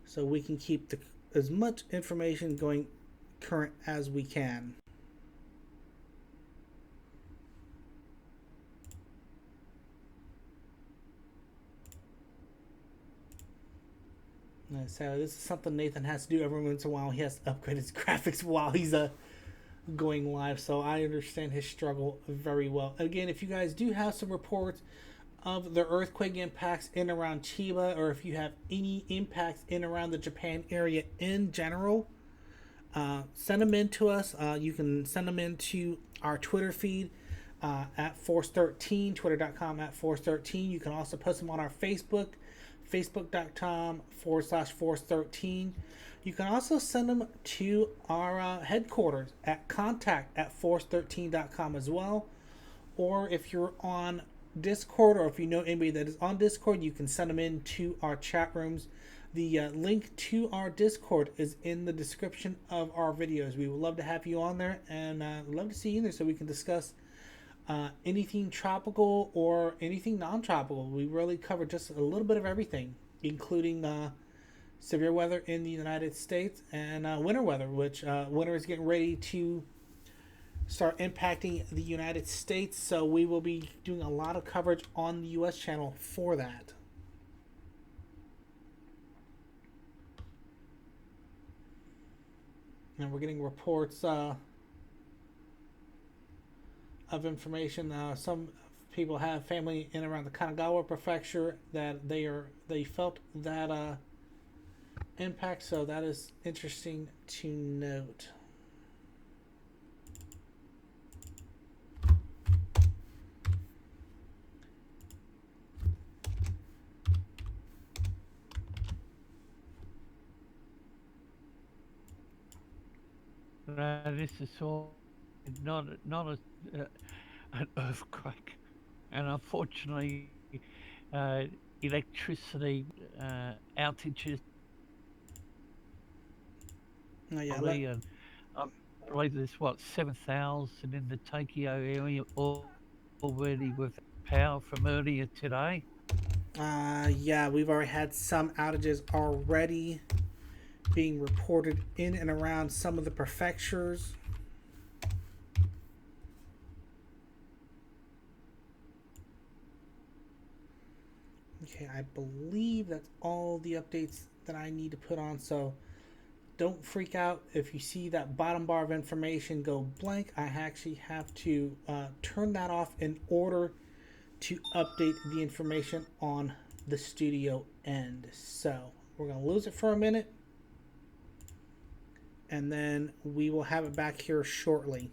so we can keep as much information going current as we can. So this is something Nathan has to do every once in a while. He has to upgrade his graphics while he's going live, so I understand his struggle very well. Again, if you guys do have some reports of the earthquake impacts in around Chiba, or if you have any impacts in around the Japan area in general, send them in to us. You can send them into our Twitter feed at Force13, twitter.com at Force13. You can also post them on our Facebook, facebook.com/Force13. You can also send them to our headquarters at contact@Force13.com as well. Or if you're on Discord, or if you know anybody that is on Discord, you can send them into our chat rooms. The link to our Discord is in the description of our videos. We would love to have you on there, and love to see you in there so we can discuss anything tropical or anything non-tropical. We really cover just a little bit of everything, including severe weather in the United States and winter weather, which winter is getting ready to start impacting the United States. So we will be doing a lot of coverage on the U.S. channel for that. And we're getting reports of information. Some people have family in around the Kanagawa Prefecture that they felt that impact. So that is interesting to note. This is all not an earthquake, and unfortunately, uh, electricity outages Yeah, and I believe there's what 7,000 in the Tokyo area already with power from earlier today. yeah, we've already had some outages already being reported in and around some of the prefectures. Okay, I believe that's all the updates that I need to put on. So don't freak out if you see that bottom bar of information go blank. I actually have to turn that off in order to update the information on the studio end. So we're going to lose it for a minute and then we will have it back here shortly.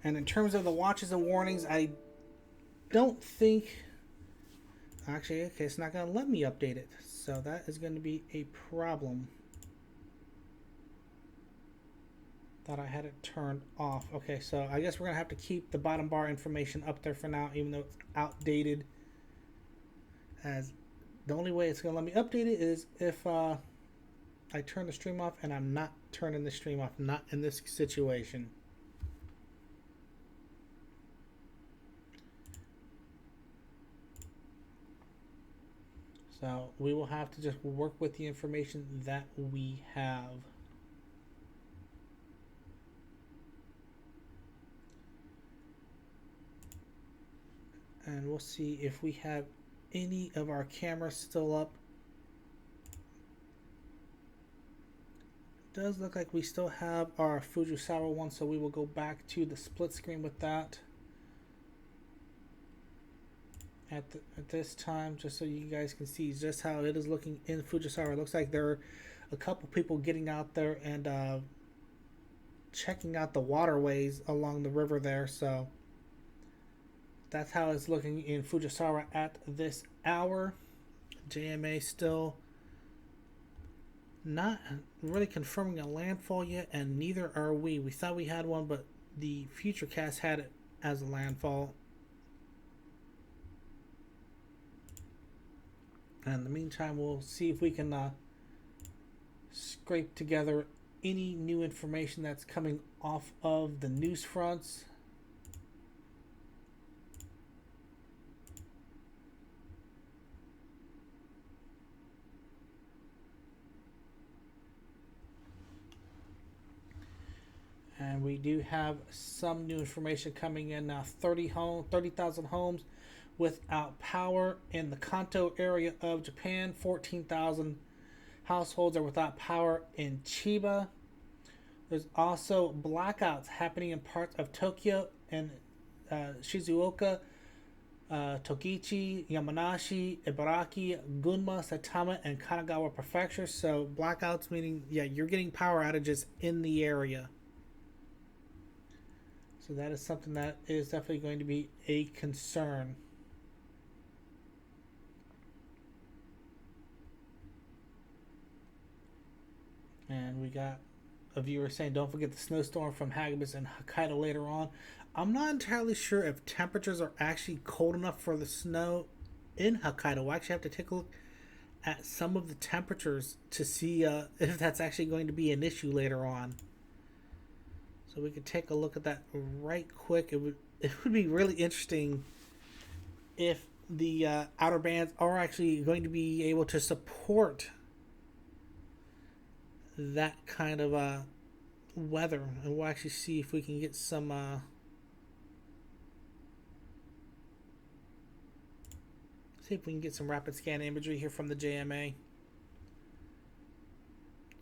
And in terms of the watches and warnings, I don't think. Actually, okay, it's not going to let me update it. So that is going to be a problem. Thought I had it turned off. Okay, so I guess we're going to have to keep the bottom bar information up there for now, even though it's outdated. As the only way it's going to let me update it is if I turn the stream off, and I'm not turning the stream off, not in this situation. So we will have to just work with the information that we have. And we'll see if we have any of our cameras still up. It does look like we still have our Fujisawa one, so we will go back to the split screen with that. At this time, just so you guys can see just how it is looking in Fujisawa. It looks like there are a couple people getting out there and checking out the waterways along the river there. So that's how it's looking in Fujisawa at this hour. JMA still not really confirming a landfall yet, and neither are we. We thought we had one, but the Futurecast had it as a landfall. And in the meantime, we'll see if we can scrape together any new information that's coming off of the news fronts. And we do have some new information coming in now. 30,000 homes without power in the Kanto area of Japan. 14,000 households are without power in Chiba. There's also blackouts happening in parts of Tokyo and Shizuoka, Tokichi, Yamanashi, Ibaraki, Gunma, Saitama, and Kanagawa prefectures. So blackouts meaning, yeah, you're getting power outages in the area. So that is something that is definitely going to be a concern. And we got a viewer saying, don't forget the snowstorm from Hagibis and Hokkaido later on. I'm not entirely sure if temperatures are actually cold enough for the snow in Hokkaido. We'll actually have to take a look at some of the temperatures to see if that's actually going to be an issue later on. So we could take a look at that right quick. It would be really interesting if the outer bands are actually going to be able to support that kind of weather, and we'll actually see if we can get some see if we can get some rapid scan imagery here from the JMA.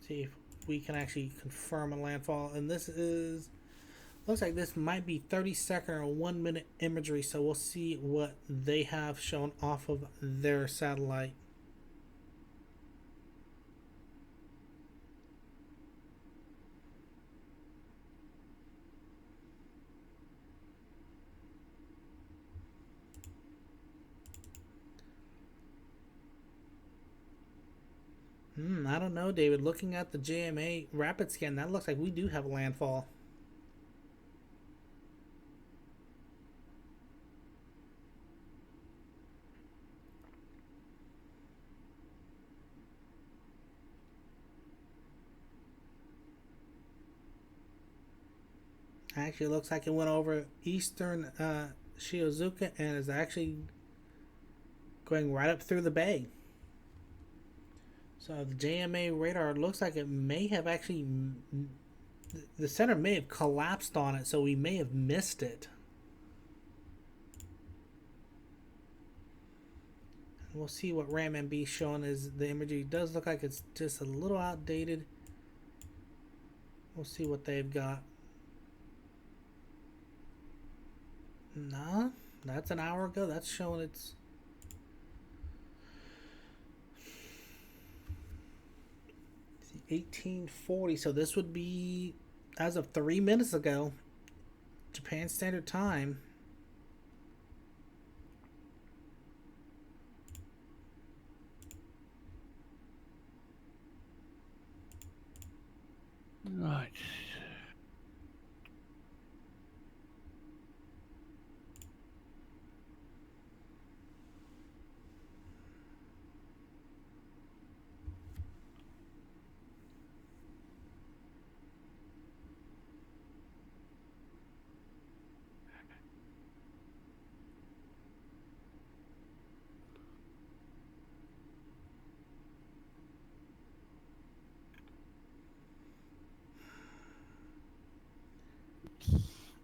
See if we can actually confirm a landfall. And this is, looks like this might be 30-second or 1 minute imagery, so we'll see what they have shown off of their satellite. I don't know, David. Looking at the JMA rapid scan, that looks like we do have a landfall. Actually, it looks like it went over eastern Shizuoka and is actually going right up through the bay. So the JMA radar looks like it may have actually, the center may have collapsed on it, so we may have missed it. We'll see what RamMB is showing as the imagery. It does look like it's just a little outdated. We'll see what they've got. Nah, that's an hour ago. That's showing it's 1840. So this would be as of 3 minutes ago, Japan Standard Time. Right.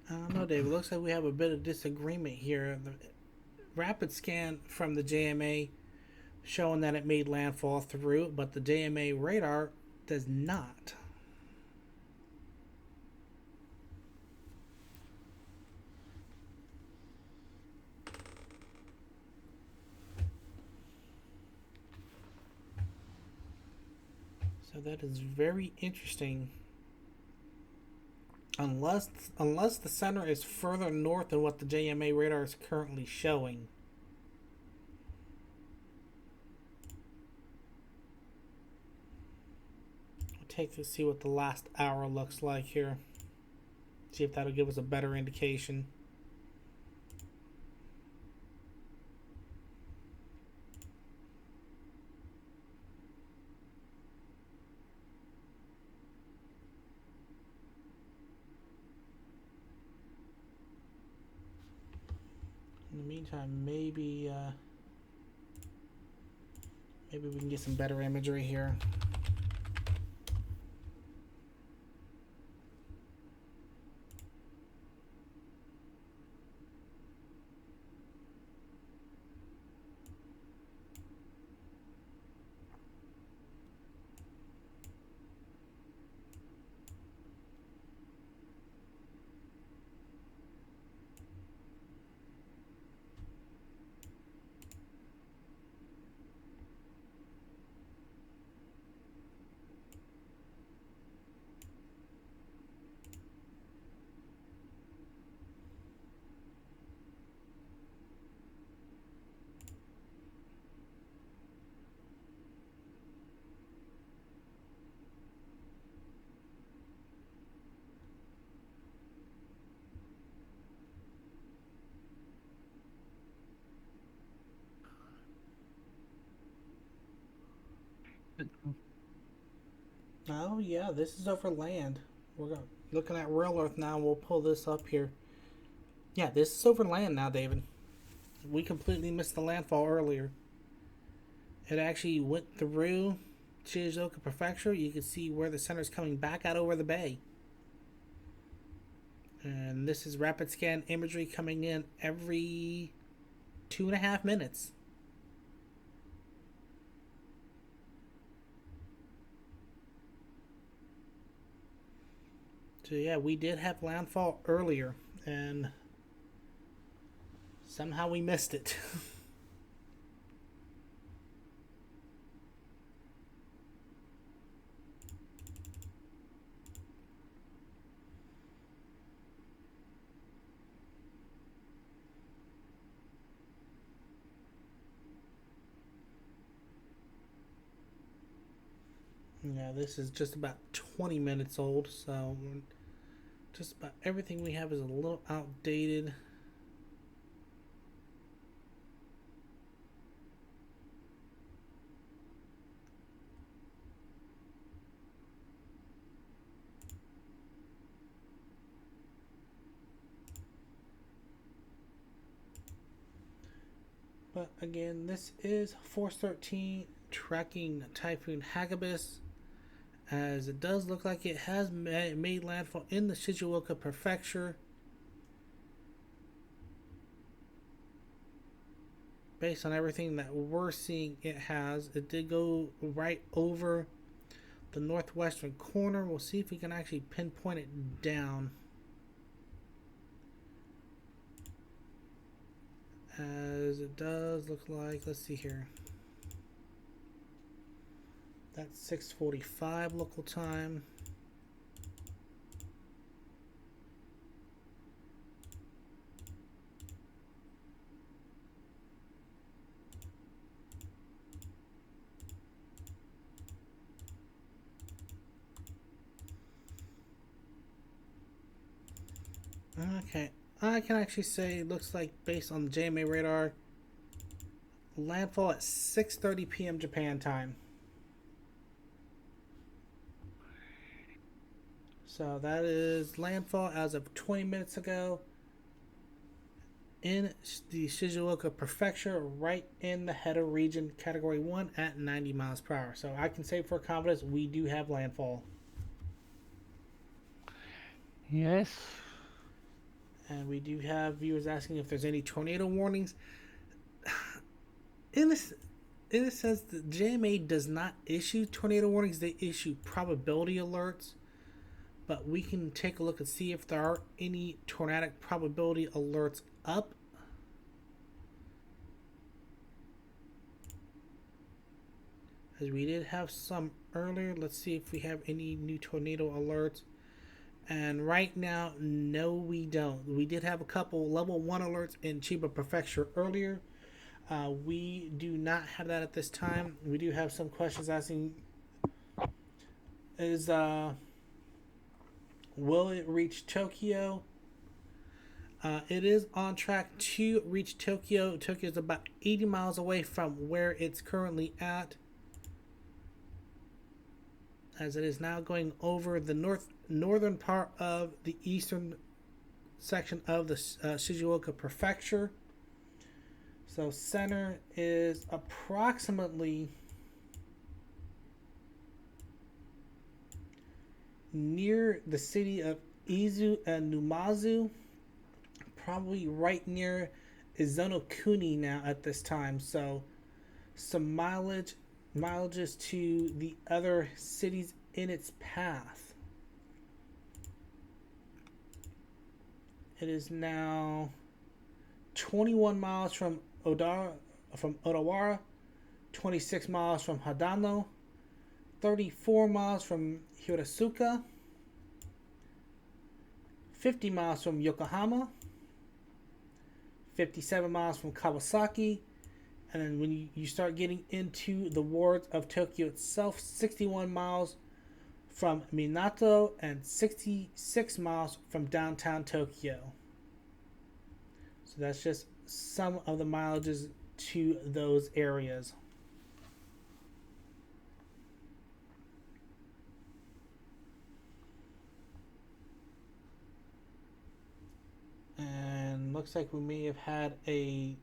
I don't know, Dave. It looks like we have a bit of disagreement here. The rapid scan from the JMA showing that it made landfall through, but the JMA radar does not. So that is very interesting. Unless the center is further north than what the JMA radar is currently showing. We'll take to see what the last hour looks like here. See if that'll give us a better indication. In the meantime, maybe we can get some better imagery here. Oh yeah, this is over land. Looking at real Earth now. We'll pull this up here. Yeah, this is over land now, David. We completely missed the landfall earlier. It actually went through Shizuoka Prefecture. You can see where the center is coming back out over the bay. And this is rapid scan imagery coming in every 2.5 minutes. So yeah, we did have landfall earlier, and somehow we missed it. Yeah, this is just about 20 minutes old, so just about everything we have is a little outdated. But again, this is Force 13 tracking Typhoon Hagibis, as it does look like it has made landfall in the Shizuoka Prefecture. Based on everything that we're seeing, it has. It did go right over the northwestern corner. We'll see if we can actually pinpoint it down. As it does look like, let's see here. That's 6:45 local time. Okay, I can actually say it looks like, based on the JMA radar, landfall at 6:30 p.m. Japan time. So that is landfall as of 20 minutes ago in the Shizuoka Prefecture, right in the Heda region, Category 1 at 90 miles per hour. So I can say for confidence we do have landfall. Yes. And we do have viewers asking if there's any tornado warnings. In a sense, the JMA does not issue tornado warnings, they issue probability alerts. But we can take a look and see if there are any tornadic probability alerts up. As we did have some earlier. Let's see if we have any new tornado alerts. And right now, no, we don't. We did have a couple level 1 alerts in Chiba Prefecture earlier. We do not have that at this time. We do have some questions asking, will it reach Tokyo? It is on track to reach Tokyo. Tokyo is about 80 miles away from where it's currently at, as it is now going over the northern part of the eastern section of the Shizuoka Prefecture. So center is approximately near the city of Izu and Numazu, probably right near Izonokuni now at this time. So some mileages to the other cities in its path. It is now 21 miles from Odawara, 26 miles from Hadano, 34 miles from Hirosuka, 50 miles from Yokohama, 57 miles from Kawasaki, and then when you start getting into the wards of Tokyo itself, 61 miles from Minato and 66 miles from downtown Tokyo. So that's just some of the mileages to those areas. And looks like we may have had I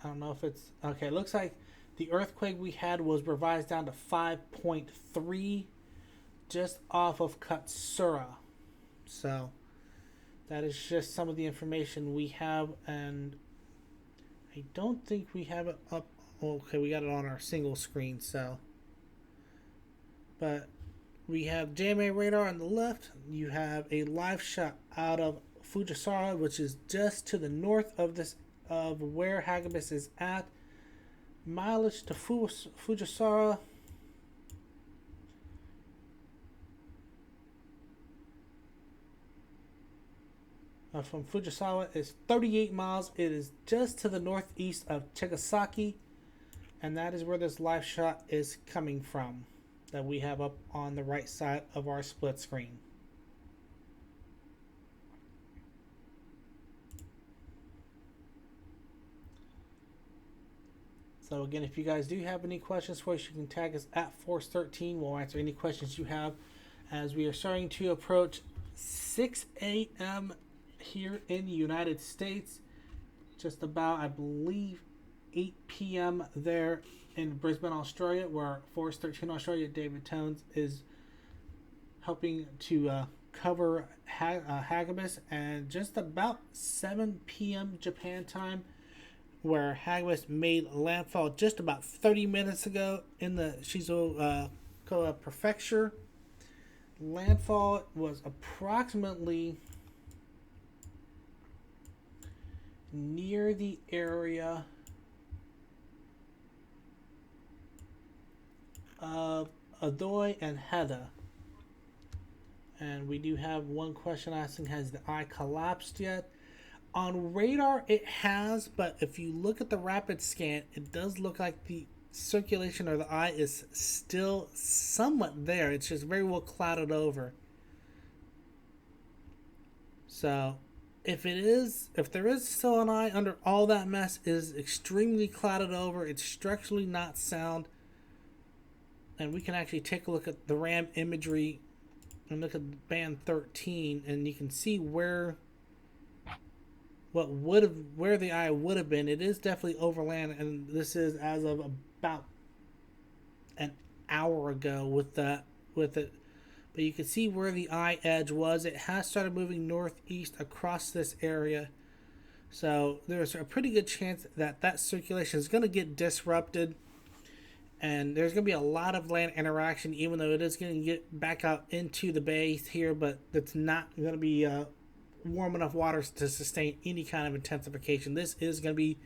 don't know if it's okay. Looks like the earthquake we had was revised down to 5.3 just off of Katsura. So that is just some of the information we have, and I don't think we have it up. Okay, we got it on our single screen, so. But we have JMA radar on the left. You have a live shot out of Fujisawa, which is just to the north of where Hagibis is at. Mileage to Fujisawa, from Fujisawa is 38 miles. It is just to the northeast of Chigasaki. And that is where this live shot is coming from, that we have up on the right side of our split screen. So again, if you guys do have any questions for us, you can tag us at Force13. We'll answer any questions you have as we are starting to approach 6 a.m. here in the United States. Just about, I believe, 8 p.m. there in Brisbane, Australia, where Force 13 Australia, David Tones, is helping to cover Hagibis, and just about 7 p.m. Japan time, where Hagibis made landfall just about 30 minutes ago in the Shizuoka Prefecture. Landfall was approximately near the area of Adoy and Heda. And we do have one question asking, has the eye collapsed yet? On radar, it has, but if you look at the rapid scan, it does look like the circulation or the eye is still somewhat there. It's just very well clouded over. So, if there is still an eye under all that mess, it is extremely clouded over. It's structurally not sound. And we can actually take a look at the RAM imagery and look at band 13, and you can see where the eye would have been. It is definitely overland, and this is as of about an hour ago with it. But you can see where the eye edge was. It has started moving northeast across this area. So there's a pretty good chance that that circulation is going to get disrupted. And there's going to be a lot of land interaction, even though it is going to get back out into the bay here. But it's not going to be warm enough waters to sustain any kind of intensification. This is going to be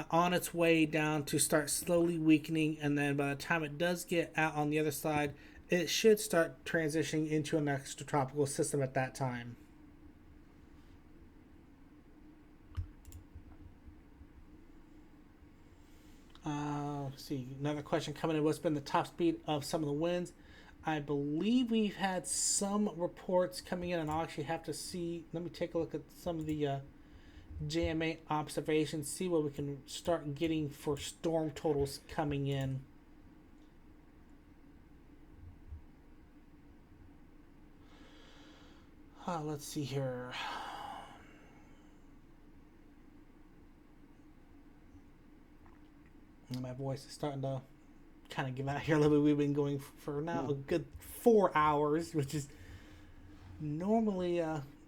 on its way down to start slowly weakening. And then by the time it does get out on the other side, it should start transitioning into an extratropical system at that time. Let's see, another question coming in. What's been the top speed of some of the winds? I believe we've had some reports coming in, and I'll actually have to see. Let me take a look at some of the JMA observations, see what we can start getting for storm totals coming in. Let's see here. My voice is starting to kind of give out here a little bit. We've been going for now a good 4 hours, which is normally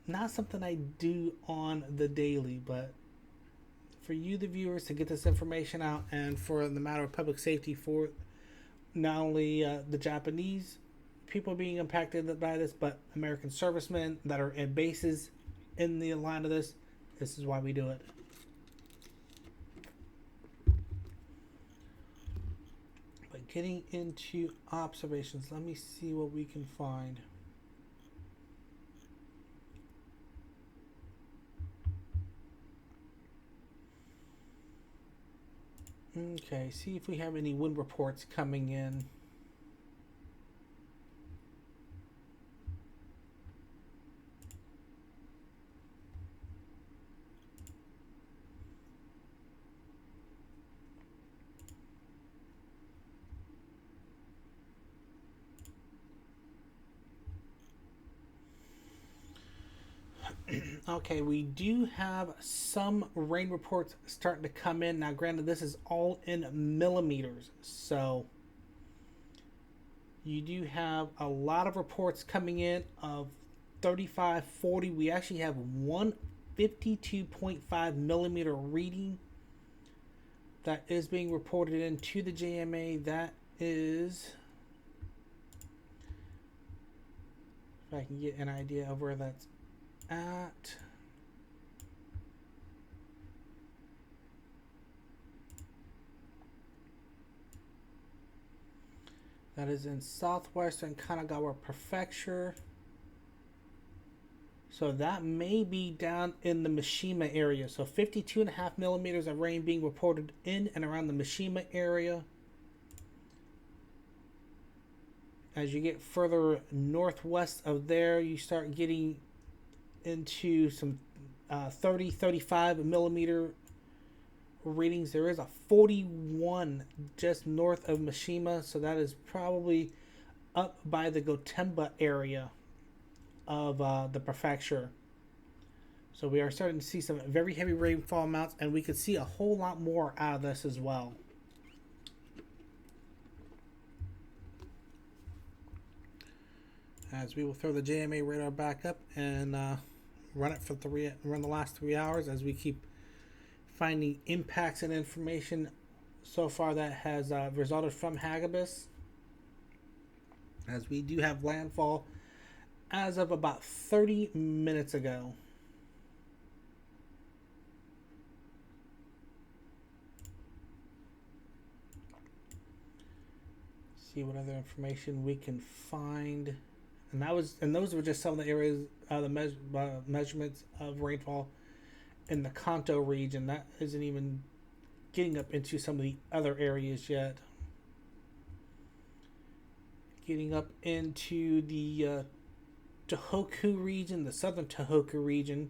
not something I do on the daily, but for you, the viewers, to get this information out, and for the matter of public safety, for not only the Japanese people being impacted by this, but American servicemen that are in bases in the line of this is why we do it. But getting into observations, let me see what we can find. Okay, see if we have any wind reports coming in. Okay, we do have some rain reports starting to come in. Now, granted, this is all in millimeters, so you do have a lot of reports coming in of 35, 40. We actually have one 52.5 millimeter reading that is being reported into the JMA. That is, if I can get an idea of where that's at. That is in southwestern Kanagawa Prefecture. So that may be down in the Mishima area. So 52.5 millimeters of rain being reported in and around the Mishima area. As you get further northwest of there, you start getting into some 30, 35 millimeter readings. There is a 41 just north of Mishima, so that is probably up by the Gotemba area of the prefecture. So we are starting to see some very heavy rainfall amounts, and we could see a whole lot more out of this as well. As we will throw the JMA radar back up and run the last 3 hours as we keep finding impacts and information so far that has resulted from Hagibis. As we do have landfall as of about 30 minutes ago. See what other information we can find. And those were just some of the areas, the measurements of rainfall in the Kanto region. That isn't even getting up into some of the other areas yet. Getting up into the Tohoku region, the southern Tohoku region.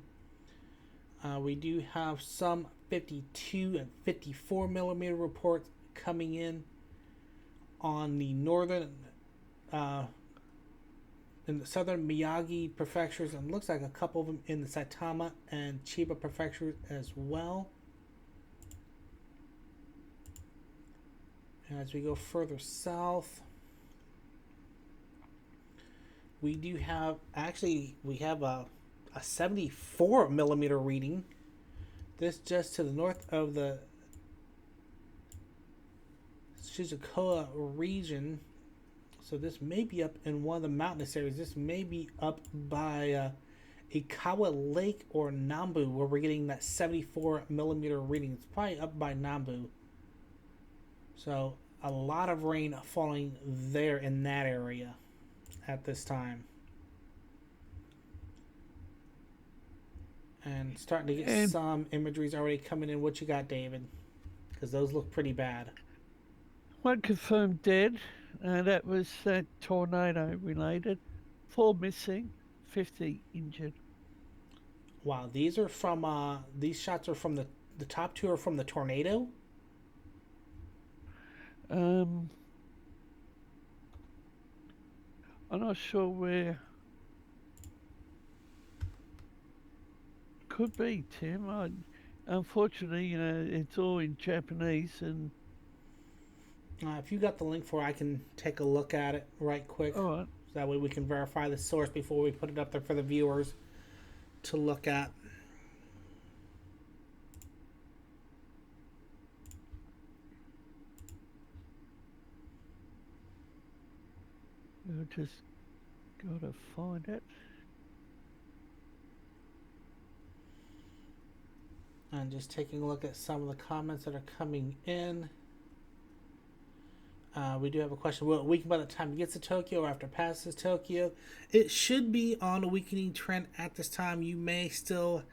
We do have some 52 and 54 millimeter reports coming in on the northern in the southern Miyagi prefectures, and looks like a couple of them in the Saitama and Chiba prefectures as well. And as we go further south, we do have, we have a 74 millimeter reading. This just to the north of the Shizuoka region. So this may be up in one of the mountainous areas. This may be up by Ikawa Lake or Nambu, where we're getting that 74 millimeter reading. It's probably up by Nambu. So a lot of rain falling there in that area at this time. And starting to get some imageries already coming in. What you got, David? Because those look pretty bad. One confirmed dead. That was tornado related. 4 missing, 50 injured. Wow, these are from these shots are from the top two are from the tornado. I'm not sure where. Could be, Tim. Unfortunately, it's all in Japanese, and if you got the link for it, I can take a look at it right quick. all right. So that way we can verify the source before we put it up there for the viewers to look at. I just gotta find it. And just taking a look at some of the comments that are coming in. We do have a question. Will it weaken by the time it gets to Tokyo or after it passes Tokyo? It should be on a weakening trend at this time. You may still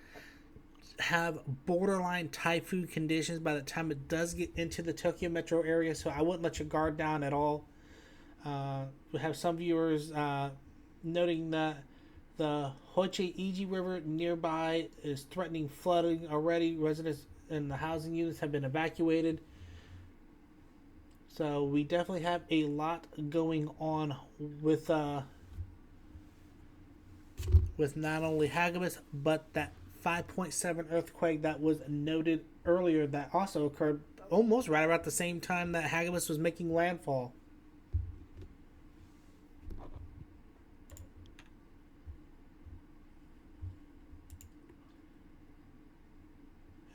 have borderline typhoon conditions by the time it does get into the Tokyo metro area, so I wouldn't let your guard down at all. We have some viewers noting that the Hoche-Iji River nearby is threatening flooding already. Residents in the housing units have been evacuated. So we definitely have a lot going on with not only Hagibis, but that 5.7 earthquake that was noted earlier that also occurred almost right about the same time that Hagibis was making landfall.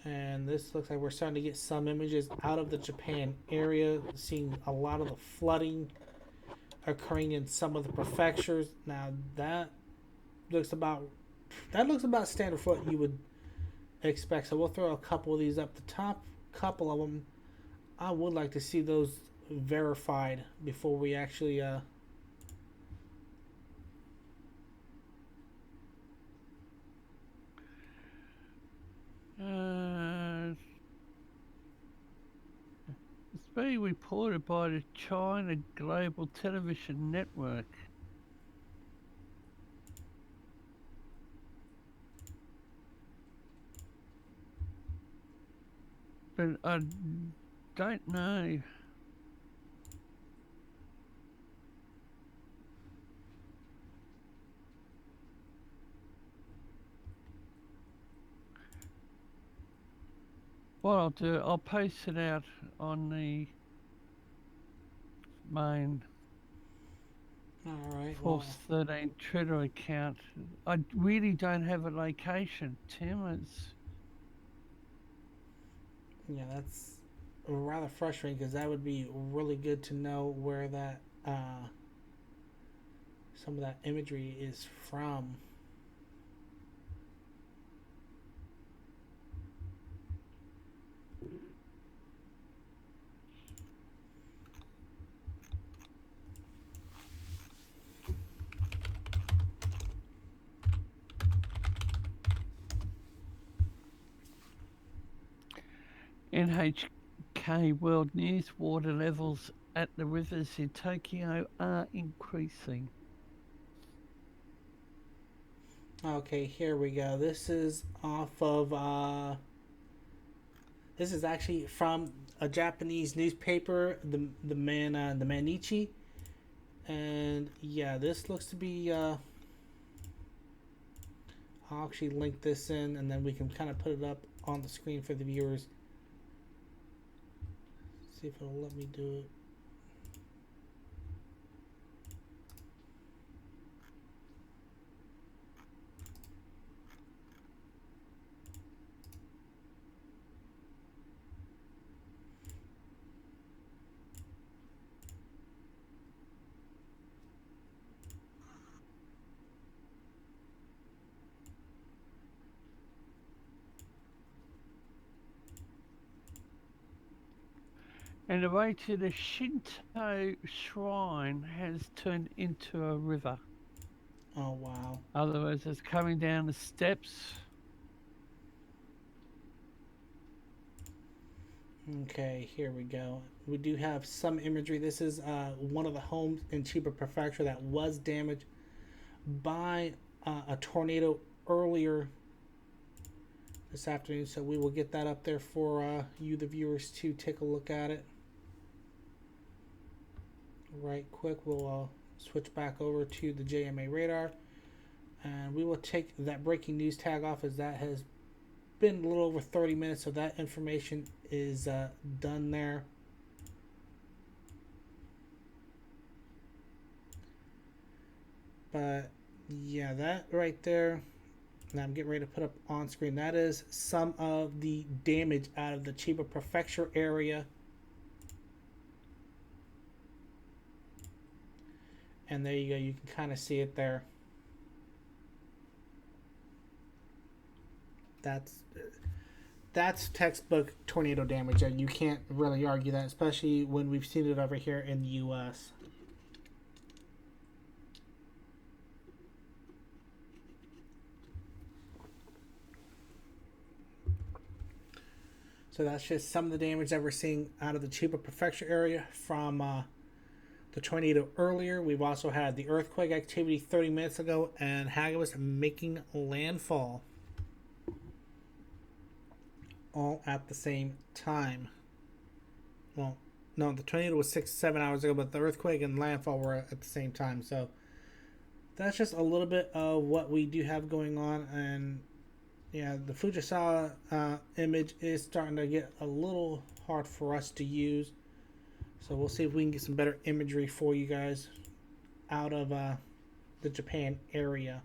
And this looks like we're starting to get some images out of the Japan area, seeing a lot of the flooding occurring in some of the prefectures. Now that looks about standard for what you would expect. So we'll throw a couple of these up. The top couple of them, I would like to see those verified before we actually being reported by the China Global Television Network. But I don't know. What I'll do, I'll post it out on the main All right. Well, Force 13 Twitter account. I really don't have a location, Tim. It's yeah, that's rather frustrating because that would be really good to know where that some of that imagery is from. NHK World News. Water levels at the rivers in Tokyo are increasing. Okay, here we go. This is off of. This is actually from a Japanese newspaper, the Manichi, and yeah, this looks to be. I'll actually link this in, and then we can kind of put it up on the screen for the viewers. See if it'll let me do it. And the way to the Shinto shrine has turned into a river. Oh wow. Otherwise, it's coming down the steps. Okay, here we go. We do have some imagery. This is one of the homes in Chiba Prefecture that was damaged by a tornado earlier this afternoon. So we will get that up there for you, the viewers, to take a look at it. Right quick, we'll switch back over to the JMA radar. And we will take that breaking news tag off as that has been a little over 30 minutes, so that information is done there. But yeah, that right there, and I'm getting ready to put up on screen, that is some of the damage out of the Chiba Prefecture area. And there you go, you can kind of see it there. That's textbook tornado damage, and you can't really argue that, especially when we've seen it over here in the U.S. So that's just some of the damage that we're seeing out of the Chiba Prefecture area from the tornado earlier. We've also had the earthquake activity 30 minutes ago, and Hagibis making landfall all at the same time. Well, no, the tornado was 6-7 hours ago, but the earthquake and landfall were at the same time. So that's just a little bit of what we do have going on. And yeah, the Fujisawa image is starting to get a little hard for us to use. So we'll see if we can get some better imagery for you guys out of the Japan area.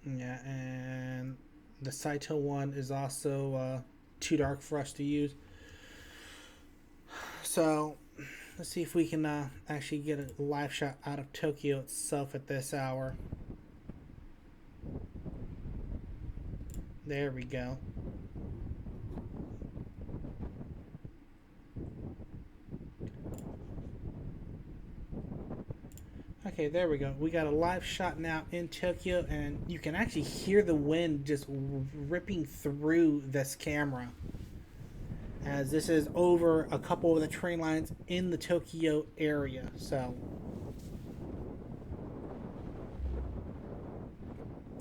Yeah, and the Saito one is also too dark for us to use. So let's see if we can actually get a live shot out of Tokyo itself at this hour. There we go. Okay, there we go. We got a live shot now in Tokyo, and you can actually hear the wind just ripping through this camera. As this is over a couple of the train lines in the Tokyo area. So,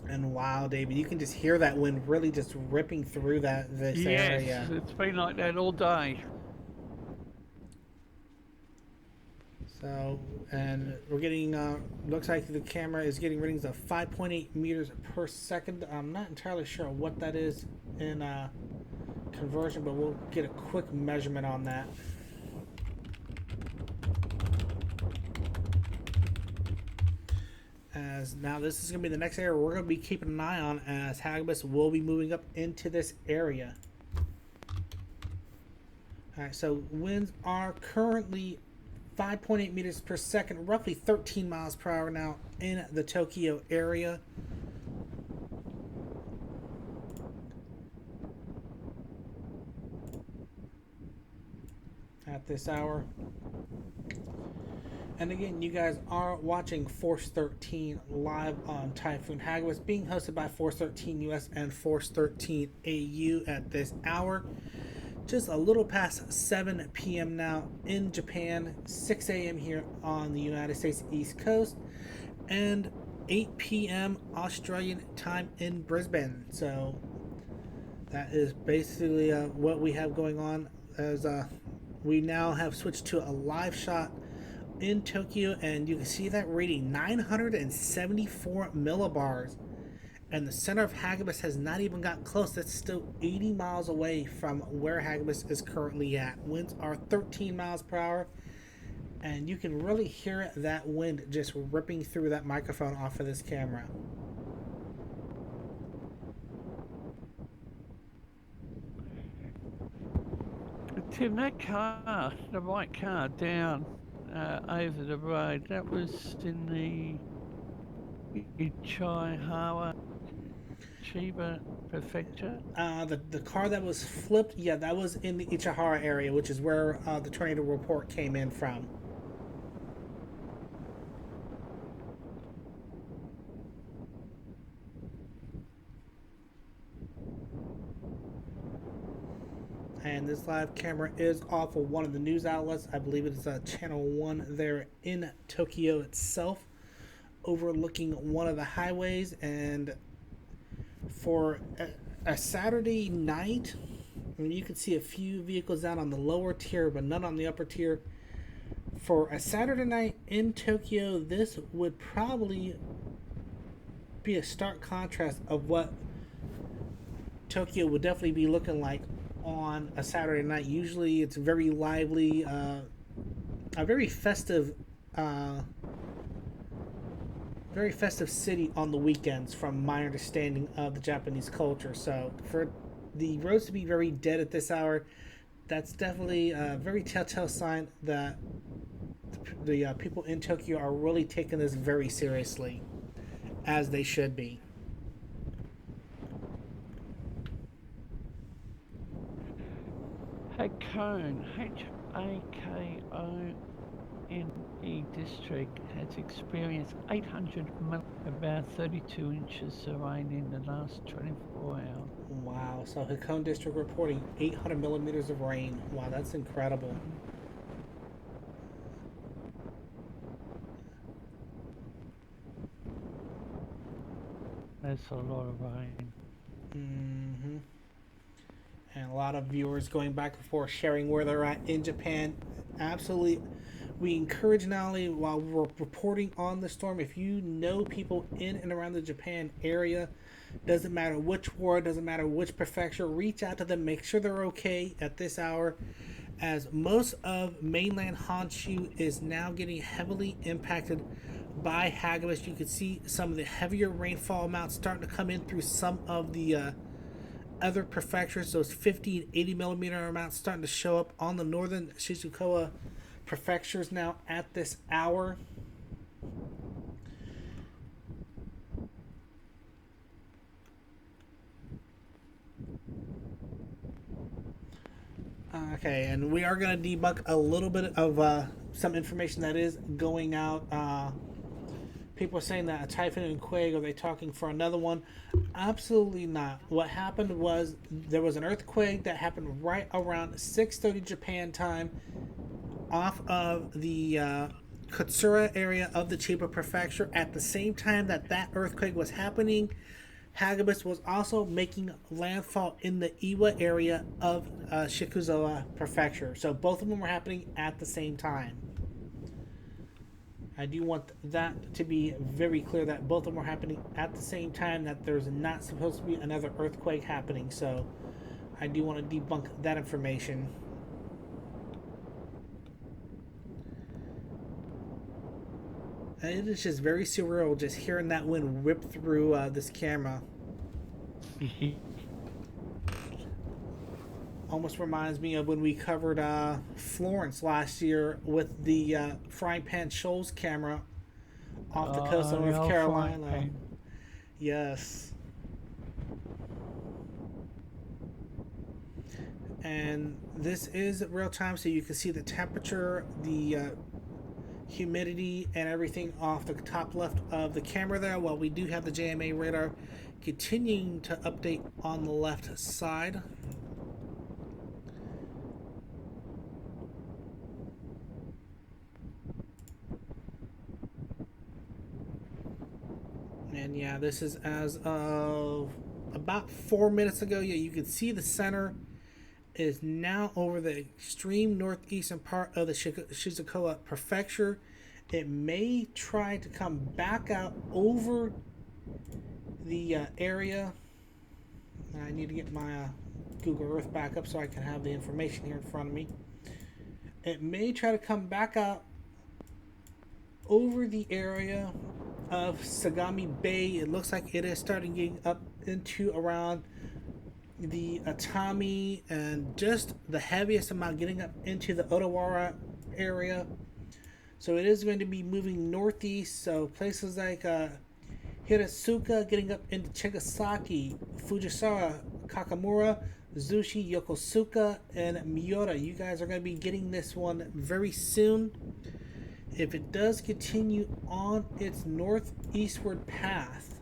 and wow, David, you can just hear that wind really just ripping through this Yes, area. it's been like that all day. So, and we're getting, looks like the camera is getting readings of 5.8 meters per second. I'm not entirely sure what that is in conversion, but we'll get a quick measurement on that. As now, this is going to be the next area we're going to be keeping an eye on, as Hagibis will be moving up into this area. Alright, so winds are currently 5.8 meters per second, roughly 13 miles per hour now in the Tokyo area. At this hour. And again, you guys are watching Force 13 live on Typhoon Hagibis, being hosted by Force 13 US and Force 13 AU at this hour. Just a little past 7 p.m. now in Japan, 6 a.m. here on the United States East Coast, and 8 p.m. Australian time in Brisbane. So that is basically what we have going on, as we now have switched to a live shot in Tokyo, and you can see that rating 974 millibars. And the center of Hagibis has not even got close. That's still 80 miles away from where Hagibis is currently at. Winds are 13 miles per hour. And you can really hear that wind just ripping through that microphone off of this camera. Tim, that car, the white car down over the road, that was in the Ichihara Chiba Prefecture. The car that was flipped, yeah, that was in the Ichihara area, which is where the tornado report came in from. And this live camera is off of one of the news outlets. I believe it is Channel 1 there in Tokyo itself, overlooking one of the highways. And for a Saturday night, I mean, you can see a few vehicles down on the lower tier, but none on the upper tier. For a Saturday night in Tokyo, this would probably be a stark contrast of what Tokyo would definitely be looking like on a Saturday night. Usually it's very lively, a very festive city on the weekends, from my understanding of the Japanese culture. So for the roads to be very dead at this hour, that's definitely a very telltale sign that the people in Tokyo are really taking this very seriously, as they should be. Hakone, Hakone district has experienced 800 about 32 inches of rain in the last 24 hours. Wow. So Hakone District reporting 800 millimeters of rain. Wow, that's incredible. That's a lot of rain. Mm-hmm. And a lot of viewers going back and forth, sharing where they're at in Japan. Absolutely. We encourage, not only while we're reporting on the storm, if you know people in and around the Japan area, doesn't matter which ward, doesn't matter which prefecture, reach out to them, make sure they're okay at this hour, as most of mainland Honshu is now getting heavily impacted by Hagibis. You can see some of the heavier rainfall amounts starting to come in through some of the other prefectures. Those 50 and 80 millimeter amounts starting to show up on the northern Shizuoka prefectures now at this hour. Okay, and we are going to debunk a little bit of some information that is going out People are saying that a typhoon and quake. Are they talking for another one? Absolutely not. What happened was there was an earthquake that happened right around 6:30 Japan time off of the Katsura area of the Chiba Prefecture. At the same time that that earthquake was happening, Hagibis was also making landfall in the Iwa area of Shikuzawa Prefecture. So both of them were happening at the same time. I do want that to be very clear that both of them were happening at the same time, that there's not supposed to be another earthquake happening. So I do want to debunk that information. And it is just very surreal just hearing that wind rip through this camera. Almost reminds me of when we covered Florence last year with the Frying Pan Shoals camera off the coast of The North old frying Carolina. pan. Yes. And this is real time, so you can see the temperature, the humidity, and everything off the top left of the camera there, while we do have the JMA radar continuing to update on the left side. And yeah, this is as of about 4 minutes ago. Yeah, you can see the center is now over the extreme northeastern part of the Shizuoka Prefecture. It may try to come back out over the area. I need to get my Google Earth back up so I can have the information here in front of me. It may try to come back out over the area of Sagami Bay. It looks like it is starting getting up into around the Atami, and just the heaviest amount getting up into the Odawara area. So it is going to be moving northeast. So places like Hirasuka getting up into Chigasaki, Fujisawa, Kakamura, Zushi, Yokosuka, and Miura. You guys are going to be getting this one very soon. If it does continue on its northeastward path,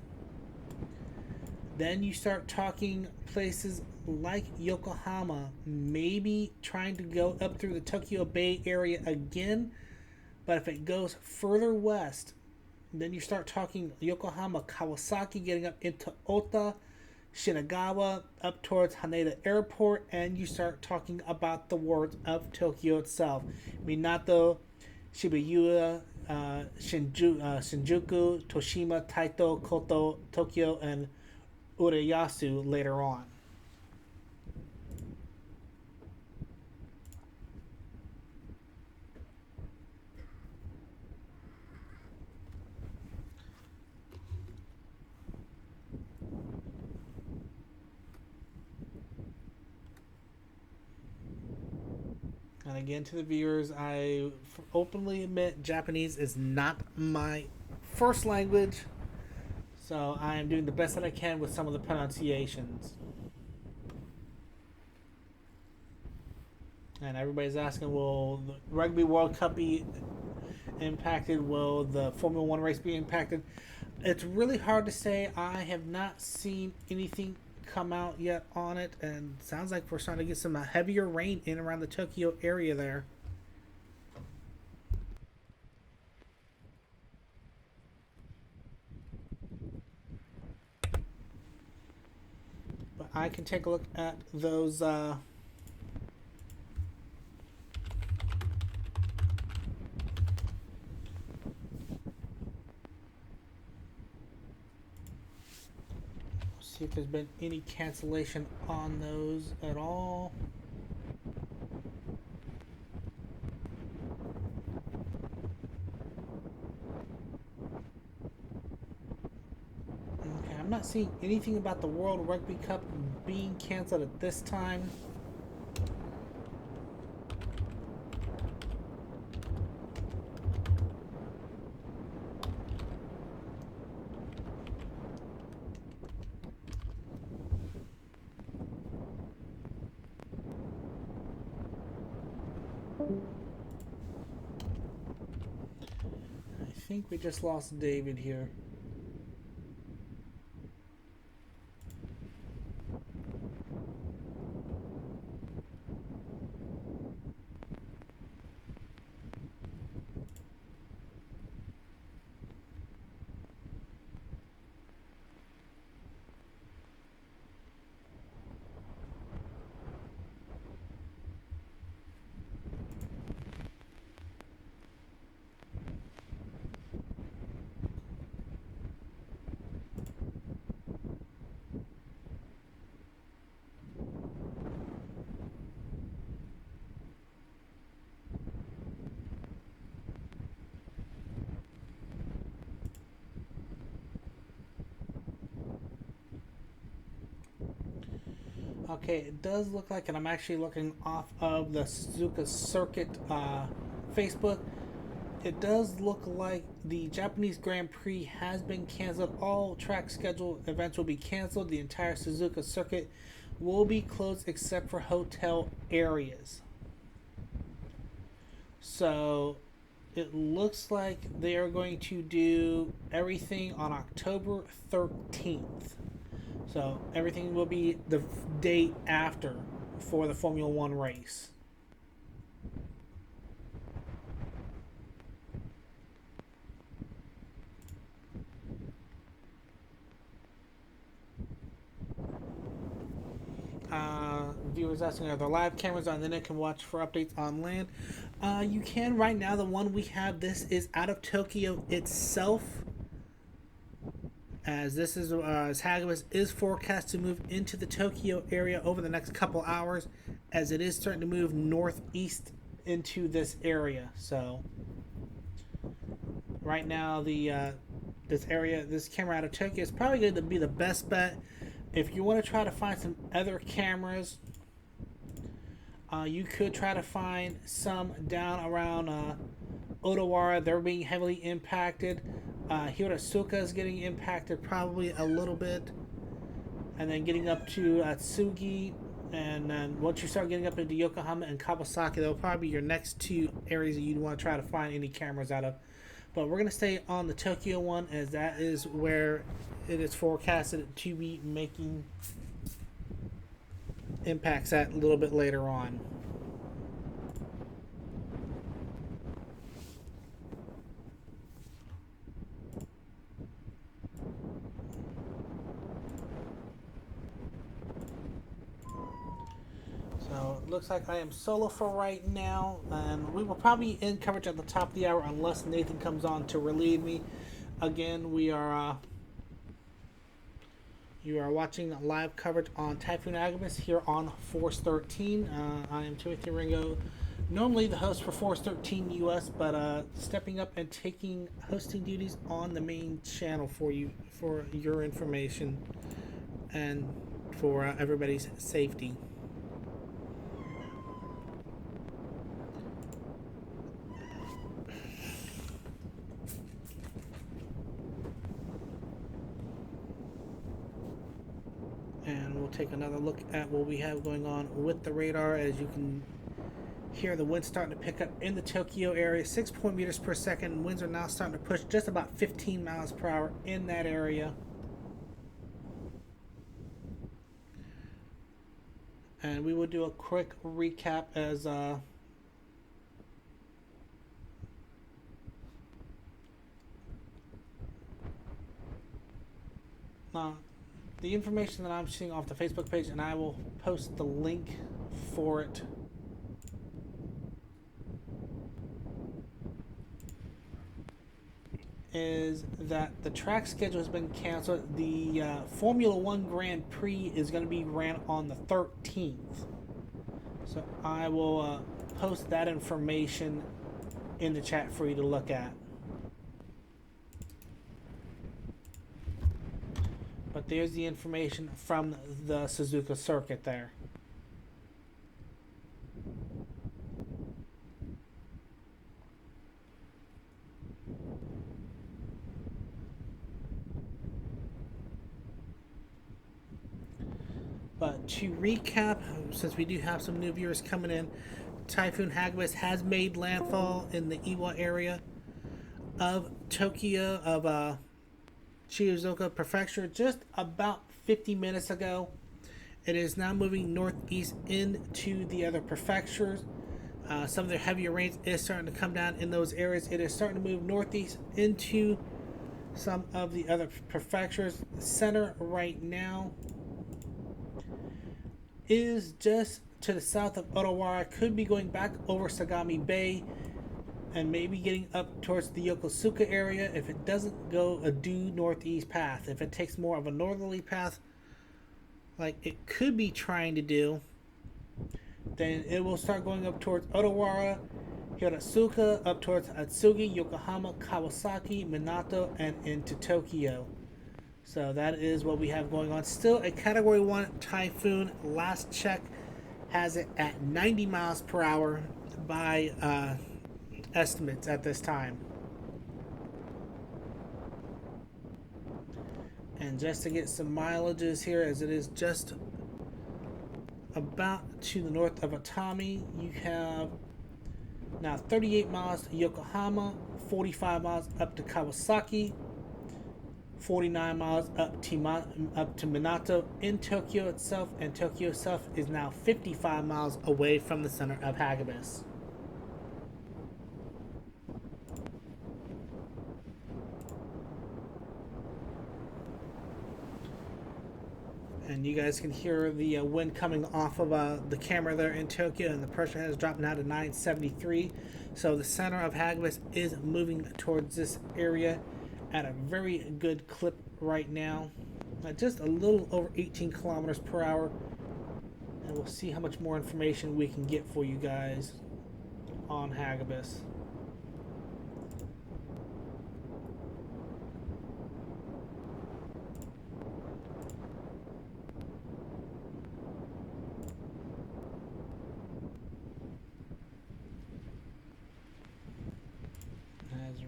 then you start talking places like Yokohama, maybe trying to go up through the Tokyo Bay area again. But if it goes further west, then you start talking Yokohama, Kawasaki, getting up into Ota, Shinagawa, up towards Haneda Airport, and you start talking about the wards of Tokyo itself. Minato, Shibuya, Shinjuku, Toshima, Taito, Koto, Tokyo, and Urayasu later on. And again, to the viewers, I openly admit Japanese is not my first language, so I am doing the best that I can with some of the pronunciations. And everybody's asking, will the Rugby World Cup be impacted? Will the Formula One race be impacted? It's really hard to say. I have not seen anything come out yet on it, and sounds like we're starting to get some heavier rain in around the Tokyo area there. But I can take a look at those see if there's been any cancellation on those at all. Okay, I'm not seeing anything about the World Rugby Cup being canceled at this time. I think we just lost David here. Okay, it does look like, and I'm actually looking off of the Suzuka Circuit Facebook. It does look like the Japanese Grand Prix has been canceled. All track scheduled events will be canceled. The entire Suzuka Circuit will be closed except for hotel areas. So it looks like they are going to do everything on October 13th. So everything will be the day after for the Formula One race. Viewers asking, are there live cameras on the net can watch for updates on land? You can right now. The one we have, this is out of Tokyo itself. As this is, as Hagibis is forecast to move into the Tokyo area over the next couple hours, as it is starting to move northeast into this area. So right now, the this camera out of Tokyo is probably going to be the best bet. If you want to try to find some other cameras, you could try to find some down around Odawara. They're being heavily impacted. Hirasuka is getting impacted probably a little bit. And then getting up to Tsugi. And then once you start getting up into Yokohama and Kawasaki, that'll probably be your next two areas that you'd want to try to find any cameras out of. But we're going to stay on the Tokyo one, as that is where it is forecasted to be making impacts at a little bit later on. So it looks like I am solo for right now, and we will probably end coverage at the top of the hour unless Nathan comes on to relieve me. Again, you are watching live coverage on Typhoon Hagibis here on Force 13. I am Timothy Ringo, normally the host for Force 13 US, but stepping up and taking hosting duties on the main channel for you, for your information and for everybody's safety. And we'll take another look at what we have going on with the radar. As you can hear, the wind starting to pick up in the Tokyo area. 6 meters per second. Winds are now starting to push just about 15 miles per hour in that area. And we will do a quick recap as the information that I'm seeing off the Facebook page, and I will post the link for it. Is that the track schedule has been canceled. The Formula One Grand Prix is going to be ran on the 13th. So I will post that information in the chat for you to look at. But there's the information from the Suzuka circuit there. But to recap, since we do have some new viewers coming in, Typhoon Hagibis has made landfall in the Iwa area. of Tokyo, of Shizuoka Prefecture, just about 50 minutes ago. It is now moving northeast into the other prefectures. Some of the heavier rains is starting to come down in those areas. It is starting to move northeast into some of the other prefectures. The center right now is just to the south of Otawara. Could be going back over Sagami Bay and maybe getting up towards the Yokosuka area if it doesn't go a due northeast path. If it takes more of a northerly path, like it could be trying to do, then it will start going up towards Otawara, Hiratsuka, up towards Atsugi, Yokohama, Kawasaki, Minato, and into Tokyo. So that is what we have going on. Still a Category 1 typhoon. Last check has it at 90 miles per hour by estimates at this time. And just to get some mileages here, as it is just about to the north of Atami, you have now 38 miles to Yokohama, 45 miles up to Kawasaki, 49 miles up to Minato in Tokyo itself, and Tokyo itself is now 55 miles away from the center of Hagibis. And you guys can hear the wind coming off of the camera there in Tokyo, and the pressure has dropped now to 973. So the center of Hagibis is moving towards this area at a very good clip right now, just a little over 18 kilometers per hour. And we'll see how much more information we can get for you guys on Hagibis.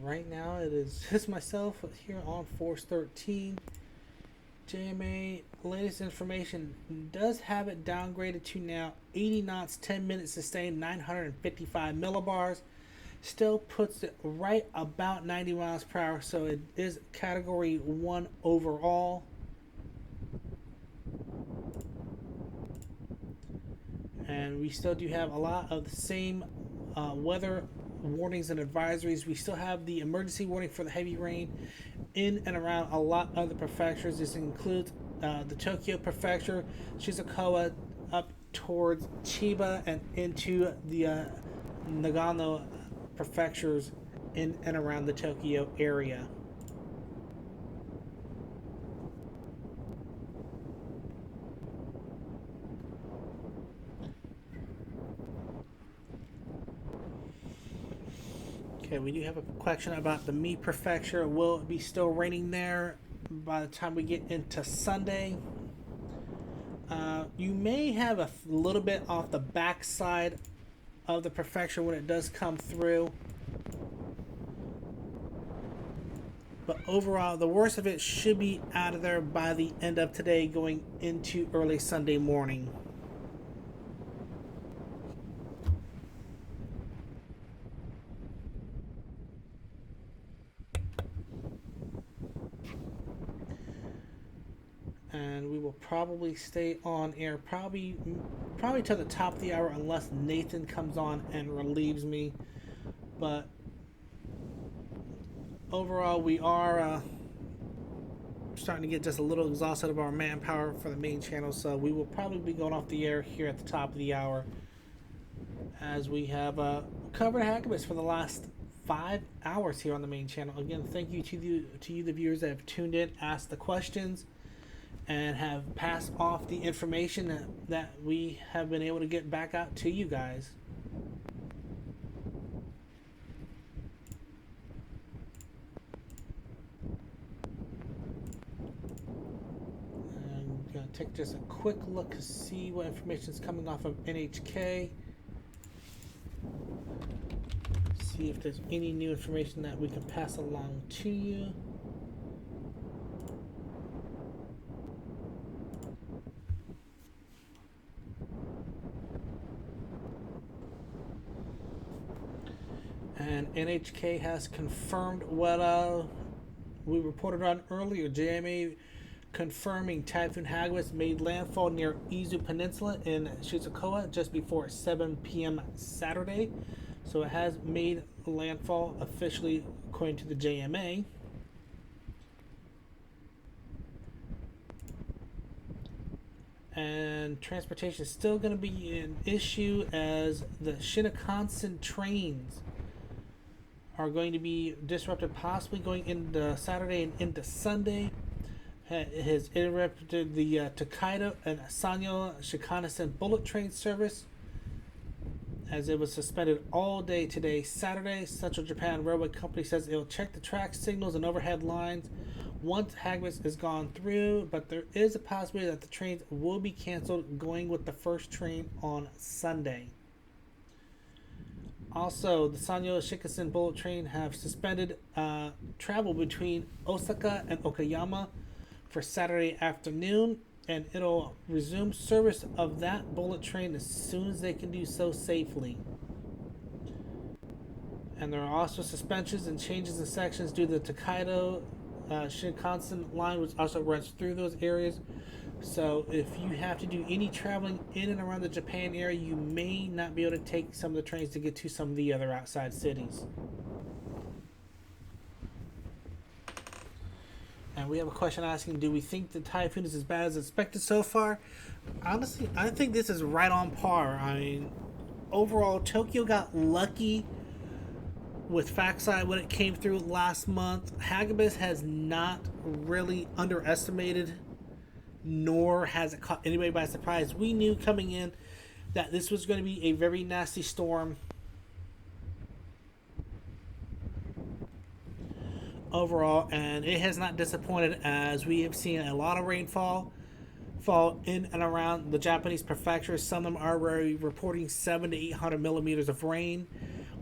Right now, it is just myself here on Force 13. JMA, latest information does have it downgraded to now 80 knots, 10 minutes sustained, 955 millibars. Still puts it right about 90 miles per hour, so it is Category 1 overall. And we still do have a lot of the same weather warnings and advisories. We still have the emergency warning for the heavy rain in and around a lot of the prefectures. This includes the Tokyo prefecture, Shizuoka, up towards Chiba, and into the Nagano prefectures in and around the Tokyo area. Okay, we do have a question about the Mie Prefecture. Will it be still raining there by the time we get into Sunday? You may have a little bit off the backside of the prefecture when it does come through. But overall, the worst of it should be out of there by the end of today, going into early Sunday morning. And we will probably stay on air probably to the top of the hour unless Nathan comes on and relieves me. But overall, we are starting to get just a little exhausted of our manpower for the main channel, so we will probably be going off the air here at the top of the hour, as we have covered Hagibis for the last 5 hours here on the main channel. Again, thank you to you the viewers that have tuned in, asked the questions, and have passed off the information that we have been able to get back out to you guys. I'm going to take just a quick look to see what information is coming off of NHK. See if there's any new information that we can pass along to you. And NHK has confirmed what we reported on earlier. JMA confirming Typhoon Hagibis made landfall near Izu Peninsula in Shizuoka just before 7 p.m. Saturday. So it has made landfall officially, according to the JMA. And transportation is still going to be an issue as the Shinkansen trains are going to be disrupted, possibly going into Saturday and into Sunday. It has interrupted the Tokaido and Sanyo Shinkansen bullet train service as it was suspended all day today, Saturday. Central Japan Railway Company says it will check the track signals and overhead lines once Hagibis is gone through, but there is a possibility that the trains will be canceled going with the first train on Sunday. Also, the Sanyo Shinkansen bullet train have suspended travel between Osaka and Okayama for Saturday afternoon, and it'll resume service of that bullet train as soon as they can do so safely. And there are also suspensions and changes in sections due to the Tokaido Shinkansen line, which also runs through those areas. So if you have to do any traveling in and around the Japan area, you may not be able to take some of the trains to get to some of the other outside cities. And we have a question asking, do we think the typhoon is as bad as expected so far? Honestly, I think this is right on par. I mean, overall, Tokyo got lucky with Faxai when it came through last month. Hagibis has not really underestimated, nor has it caught anybody by surprise. We knew coming in that this was going to be a very nasty storm overall, and it has not disappointed as we have seen a lot of rainfall fall in and around the Japanese prefectures. Some of them are already reporting 700 to 800 millimeters of rain.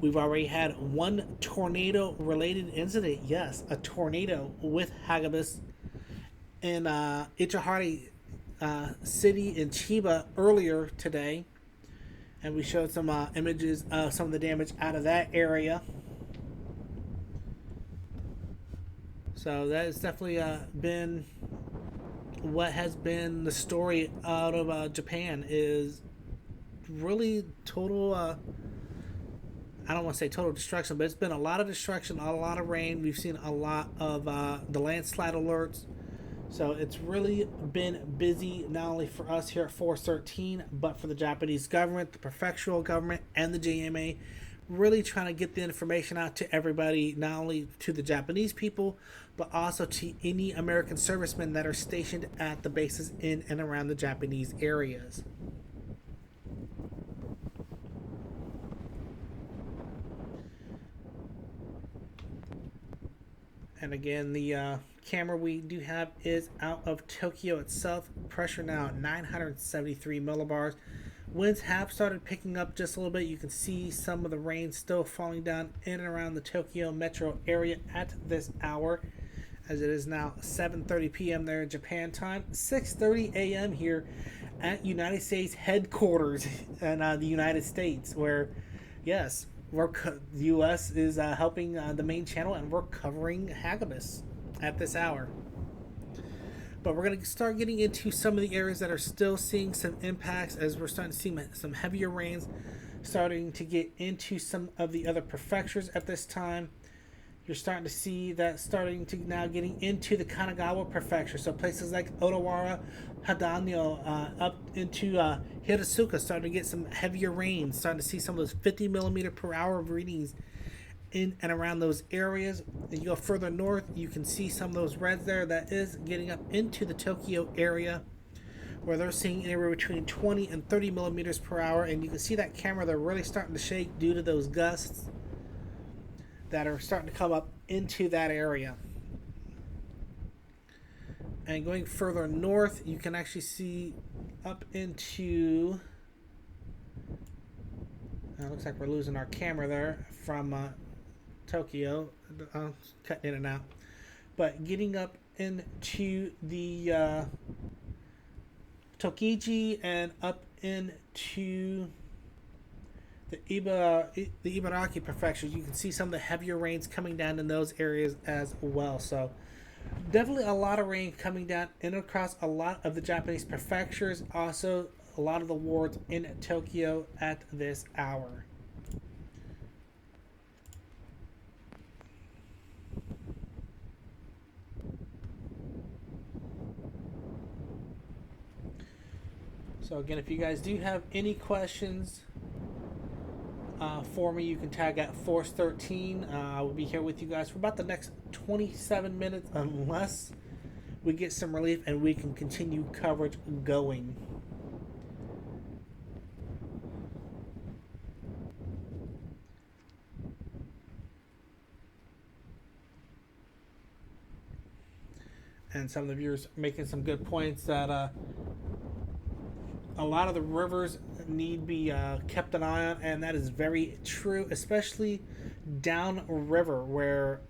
We've already had one tornado related incident. Yes, a tornado with Hagibis in Ichihara City in Chiba earlier today. And we showed some images of some of the damage out of that area. So that has definitely been what has been the story out of Japan, is really total I don't want to say total destruction, but it's been a lot of destruction, a lot of rain. We've seen a lot of the landslide alerts. So it's really been busy, not only for us here at Force 13, but for the Japanese government, the prefectural government, and the JMA, really trying to get the information out to everybody, not only to the Japanese people, but also to any American servicemen that are stationed at the bases in and around the Japanese areas. And again, the camera we do have is out of Tokyo itself. Pressure now at 973 millibars. Winds have started picking up just a little bit. You can see some of the rain still falling down in and around the Tokyo metro area at this hour, as it is now 7:30 p.m. there in Japan time, 6:30 a.m. here at United States headquarters in the United States, where, yes, the U.S. is helping the main channel, and we're covering Hagibis at this hour. But we're going to start getting into some of the areas that are still seeing some impacts, as we're starting to see some heavier rains starting to get into some of the other prefectures at this time. You're starting to see that starting to now getting into the Kanagawa prefecture. So places like Odawara, Hadanyo, up into Hiratsuka, starting to get some heavier rain. Starting to see some of those 50 millimeter per hour readings in and around those areas. And you go further north, you can see some of those reds there. That is getting up into the Tokyo area, where they're seeing anywhere between 20 and 30 millimeters per hour. And you can see that camera, they're really starting to shake due to those gusts that are starting to come up into that area. And going further north, you can actually see up into... It looks like we're losing our camera there from Tokyo. Cutting in and out. But getting up into the Tokiji and up into the Ibaraki prefectures, you can see some of the heavier rains coming down in those areas as well. So definitely a lot of rain coming down in across a lot of the Japanese prefectures. Also, a lot of the wards in Tokyo at this hour. So again, if you guys do have any questions for me, you can tag at Force13. I will be here with you guys for about the next 27 minutes, unless we get some relief and we can continue coverage going. And some of the viewers making some good points that a lot of the rivers need be kept an eye on, and that is very true, especially downriver where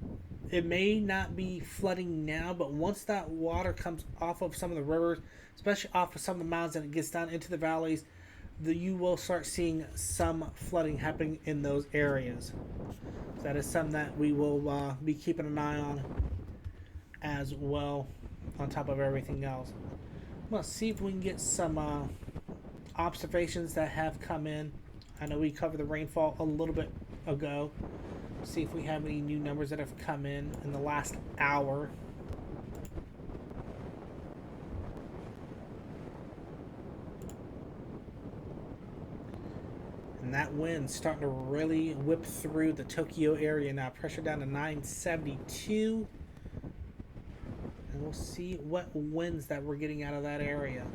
it may not be flooding now, but once that water comes off of some of the rivers, especially off of some of the mountains, and it gets down into the valleys, you will start seeing some flooding happening in those areas. So that is something that we will be keeping an eye on as well, on top of everything else. Let's see if we can get some observations that have come in. I know we covered the rainfall a little bit ago. See if we have any new numbers that have come in the last hour. And that wind's starting to really whip through the Tokyo area now. Pressure down to 972. And we'll see what winds that we're getting out of that area.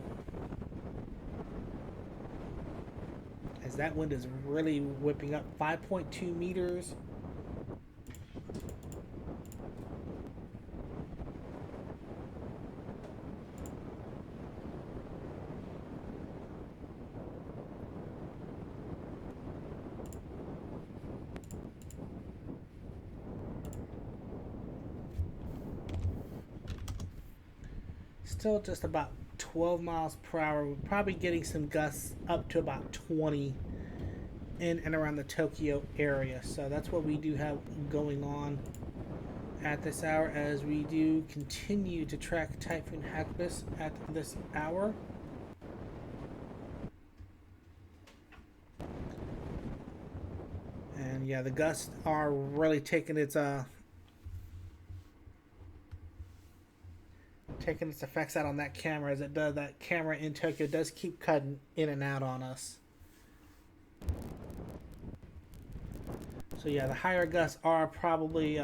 As that wind is really whipping up, 5.2 meters. Still just about 12 miles per hour. We're probably getting some gusts up to about 20 in and around the Tokyo area. So that's what we do have going on at this hour, as we do continue to track Typhoon Hagibis at this hour. And yeah, the gusts are really taking its effects out on that camera, as it does. That camera in Tokyo does keep cutting in and out on us. So yeah, the higher gusts are probably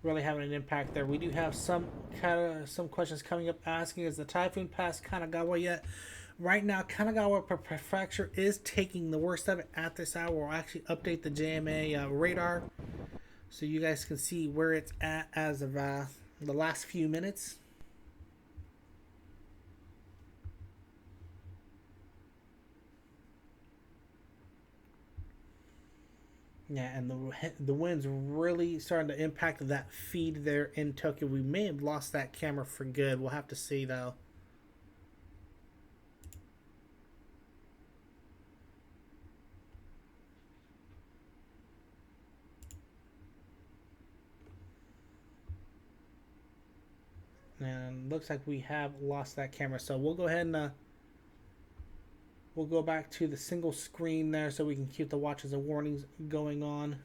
really having an impact there. We do have some questions coming up asking, is the typhoon past Kanagawa yet? Right now, Kanagawa Prefecture is taking the worst of it at this hour. We'll actually update the JMA radar so you guys can see where it's at as of the last few minutes. Yeah, and the wind's really starting to impact that feed there in Tokyo. We may have lost that camera for good. We'll have to see, though. And looks like we have lost that camera. So we'll go ahead and we'll go back to the single screen there so we can keep the watches and warnings going on.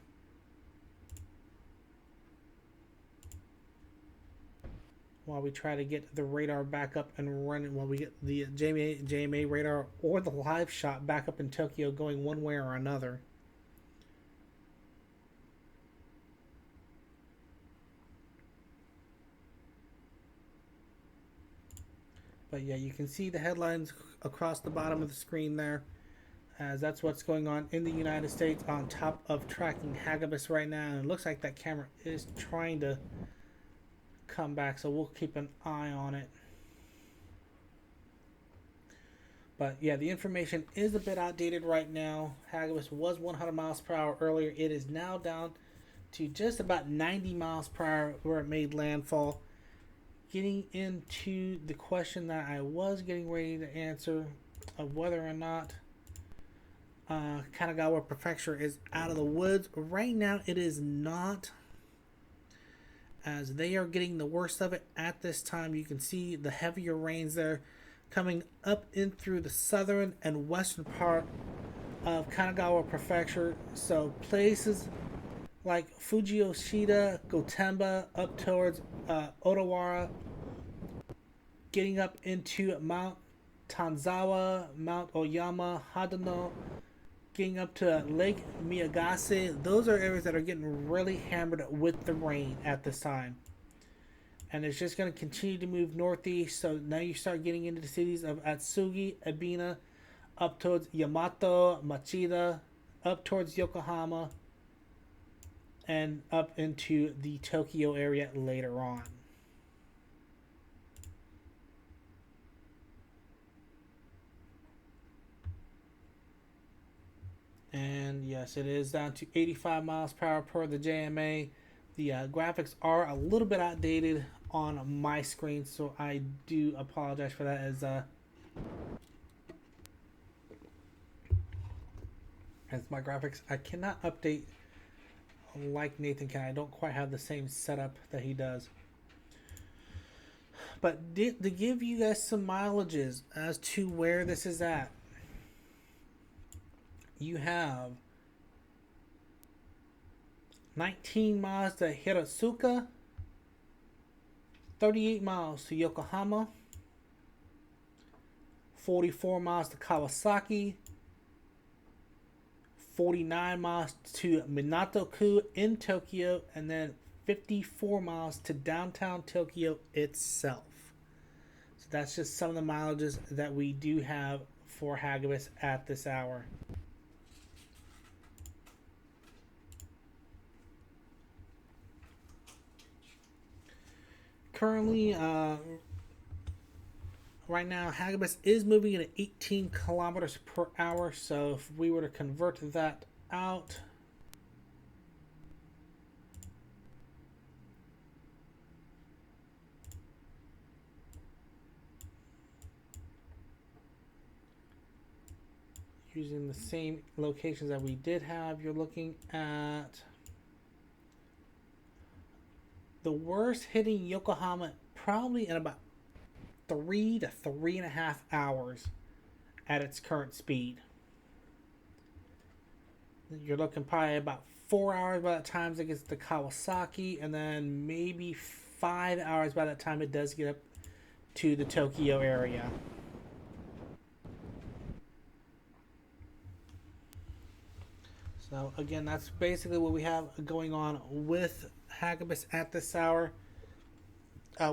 While we try to get the radar back up and running, while we get the JMA radar or the live shot back up in Tokyo going one way or another. But yeah, you can see the headlines across the bottom of the screen there, as that's what's going on in the United States on top of tracking Hagibis right now. And it looks like that camera is trying to come back, so we'll keep an eye on it. But yeah, the information is a bit outdated right now. Hagibis was 100 miles per hour earlier. It is now down to just about 90 miles per hour where it made landfall. Getting into the question that I was getting ready to answer of whether or not Kanagawa Prefecture is out of the woods. Right now, it is not, as they are getting the worst of it at this time. You can see the heavier rains there coming up in through the southern and western part of Kanagawa Prefecture. So places like Fujiyoshida, Gotemba, up towards Odawara, getting up into Mount Tanzawa, Mount Oyama, Hadano, getting up to Lake Miyagase. Those are areas that are getting really hammered with the rain at this time. And it's just going to continue to move northeast. So now you start getting into the cities of Atsugi, Ebina, up towards Yamato, Machida, up towards Yokohama, and up into the Tokyo area later on. And yes, it is down to 85 miles per hour per the JMA. The graphics are a little bit outdated on my screen, so I do apologize for that. As my graphics, I cannot update like Nathan can. I don't quite have the same setup that he does. But to give you guys some mileages as to where this is at, you have 19 miles to Hiratsuka, 38 miles to Yokohama, 44 miles to Kawasaki, 49 miles to Minato-ku in Tokyo, and then 54 miles to downtown Tokyo itself. So that's just some of the mileages that we do have for Hagibis at this hour. Currently, right now, Hagibis is moving at 18 kilometers per hour. So if we were to convert that out, using the same locations that we did have, you're looking at the worst hitting Yokohama probably in about 3 to 3.5 hours at its current speed. You're looking probably about 4 hours by the time it gets to Kawasaki, and then maybe 5 hours by the time it does get up to the Tokyo area. So again, that's basically what we have going on with Hagibis at this hour.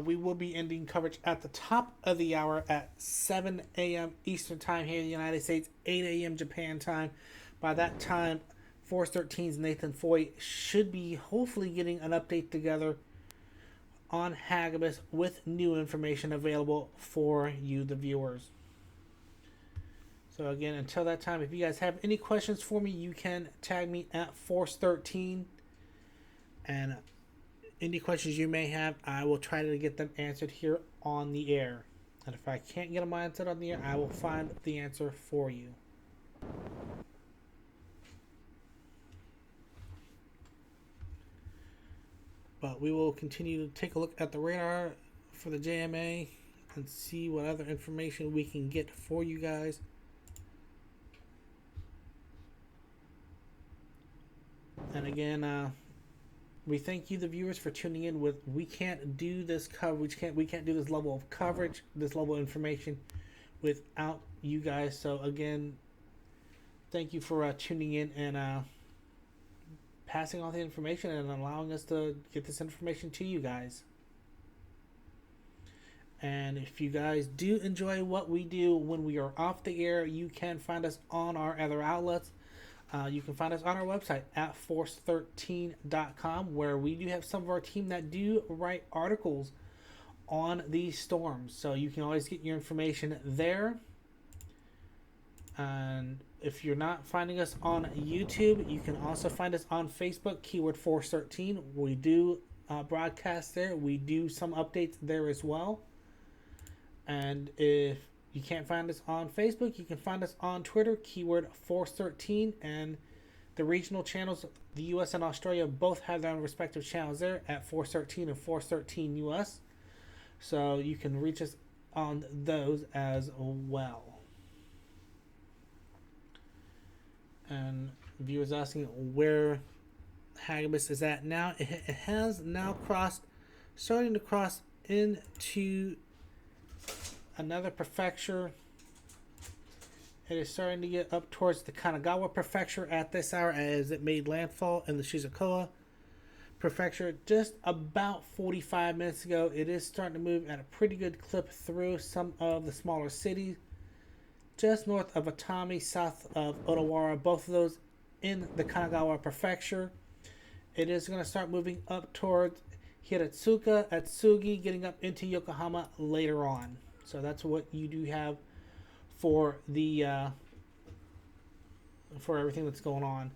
We will be ending coverage at the top of the hour at 7 a.m. Eastern Time here in the United States, 8 a.m. Japan time. By that time, Force 13's Nathan Foy should be hopefully getting an update together on Hagibis with new information available for you, the viewers. So again, until that time, if you guys have any questions for me, you can tag me at Force 13. And any questions you may have, I will try to get them answered here on the air. And if I can't get them answered on the air, I will find the answer for you. But we will continue to take a look at the radar for the JMA and see what other information we can get for you guys. And again, we thank you, the viewers, for tuning in. We can't do this coverage. We can't do this level of coverage, this level of information, without you guys. So again, thank you for tuning in and passing on the information and allowing us to get this information to you guys. And if you guys do enjoy what we do when we are off the air, you can find us on our other outlets. You can find us on our website at force13.com, where we do have some of our team that do write articles on these storms. So you can always get your information there. And if you're not finding us on YouTube, you can also find us on Facebook, keyword Force13. We do broadcast there. We do some updates there as well. And if you can't find us on Facebook, you can find us on Twitter, keyword Force13, and the regional channels, the US and Australia, both have their own respective channels there at Force13 and Force13 US. So you can reach us on those as well. And viewers asking where Hagibis is at now. It has now starting to cross into another prefecture. It is starting to get up towards the Kanagawa prefecture at this hour as it made landfall in the Shizuoka prefecture just about 45 minutes ago. It is starting to move at a pretty good clip through some of the smaller cities just north of Atami, south of Odawara, both of those in the Kanagawa prefecture. It is going to start moving up towards Hiratsuka, Atsugi, getting up into Yokohama later on. So that's what you do have for the for everything that's going on.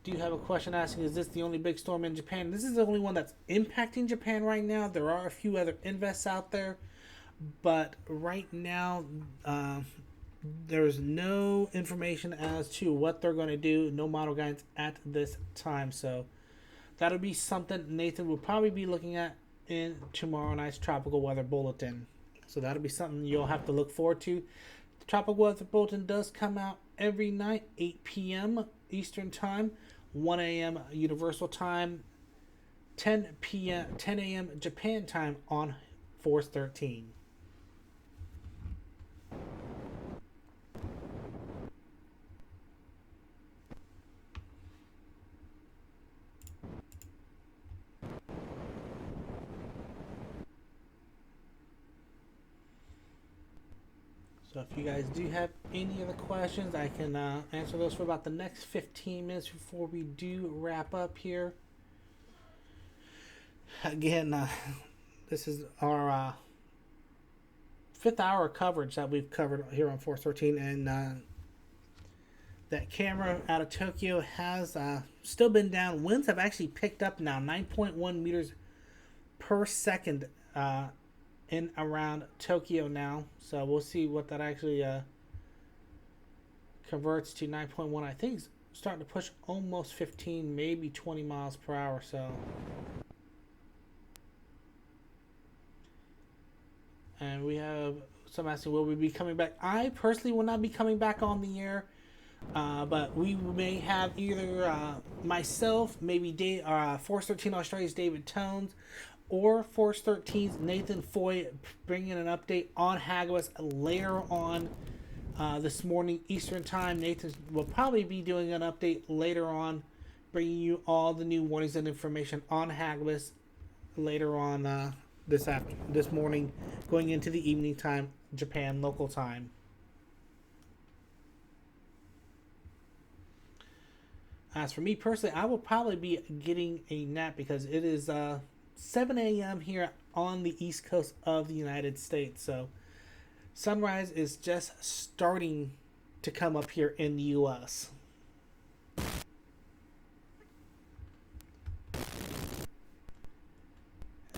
Do you have a question asking, is this the only big storm in Japan? This is the only one that's impacting Japan right now. There are a few other invests out there, but right now there's no information as to what they're going to do, no model guidance at this time. So that'll be something Nathan will probably be looking at in tomorrow night's tropical weather bulletin. So that'll be something you'll have to look forward to. The tropical weather bulletin does come out every night, 8 p.m. Eastern time, 1 a.m. Universal time, 10 a.m. Japan time on Force 13. So if you guys do have any other questions, I can answer those for about the next 15 minutes before we do wrap up here. Again, this is our 5th hour coverage that we've covered here on Force 13, and that camera out of Tokyo has still been down. Winds have actually picked up now, 9.1 meters per second in around Tokyo now. So we'll see what that actually converts to. 9.1, I think, is starting to push almost 15, maybe 20 miles per hour. So, and we have some asking, will we be coming back? I personally will not be coming back on the air, but we may have either myself, maybe Force 13 Australia's David Tones, or Force 13's Nathan Foy bringing an update on Hagibis later on this morning Eastern time. Nathan will probably be doing an update later on, bringing you all the new warnings and information on Hagibis later on this morning, going into the evening time, Japan local time. As for me personally, I will probably be getting a nap because it is 7 a.m. here on the east coast of the United States. So sunrise is just starting to come up here in the U.S.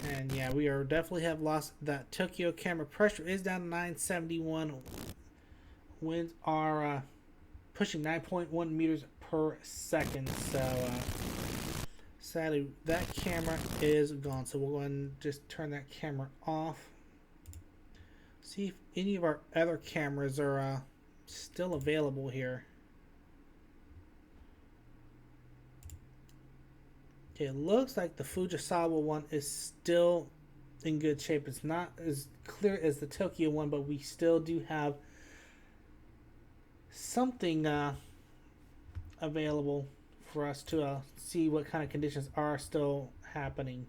And yeah, we are definitely have lost that Tokyo camera. Pressure is down to 971. Winds are pushing 9.1 meters per second. So sadly, that camera is gone. So we'll go ahead and just turn that camera off. See if any of our other cameras are still available here. Okay, it looks like the Fujisawa one is still in good shape. It's not as clear as the Tokyo one, but we still do have something available for us to see what kind of conditions are still happening.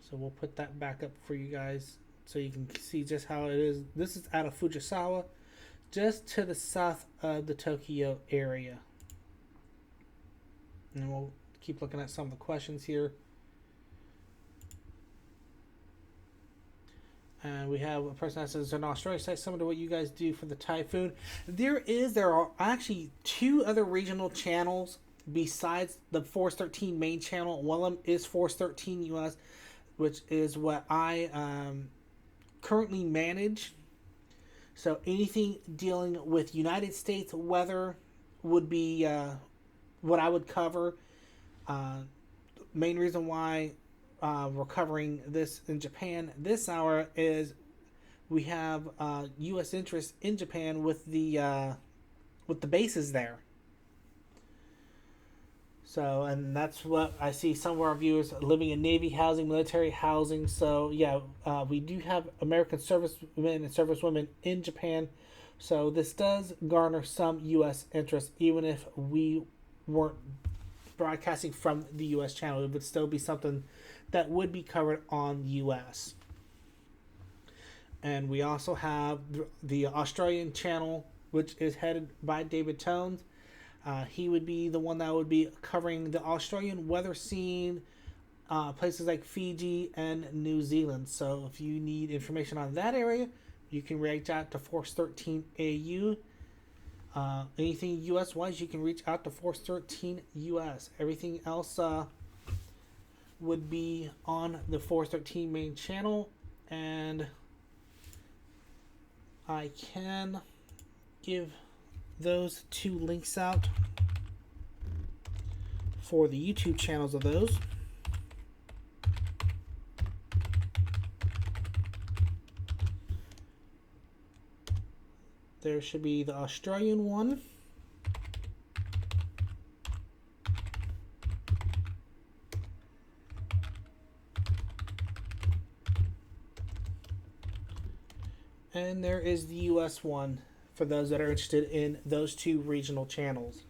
So we'll put that back up for you guys so you can see just how it is. This is out of Fujisawa, just to the south of the Tokyo area. And we'll keep looking at some of the questions here. And we have a person that says, an Australia site similar to what you guys do for the Typhoon. There are actually 2 other regional channels besides the Force 13 main channel. One of them is Force 13 US, which is what I currently manage. So anything dealing with United States weather would be what I would cover. Uh, Main reason why we're covering this in Japan this hour is we have U.S. interest in Japan with the bases there. So, and that's what I see some of our viewers living in Navy housing, military housing. So, yeah, we do have American servicemen and servicewomen in Japan. So, this does garner some U.S. interest, even if we weren't broadcasting from the U.S. channel. It would still be something that would be covered on U.S. And we also have the Australian channel, which is headed by David Tones. He would be the one that would be covering the Australian weather scene, places like Fiji and New Zealand. So if you need information on that area, you can reach out to Force 13 AU. Anything US wise, you can reach out to Force 13 US. Everything else would be on the Force 13 main channel. And I can give those two links out for the YouTube channels of those. There should be the Australian one. And there is the US one for those that are interested in those two regional channels.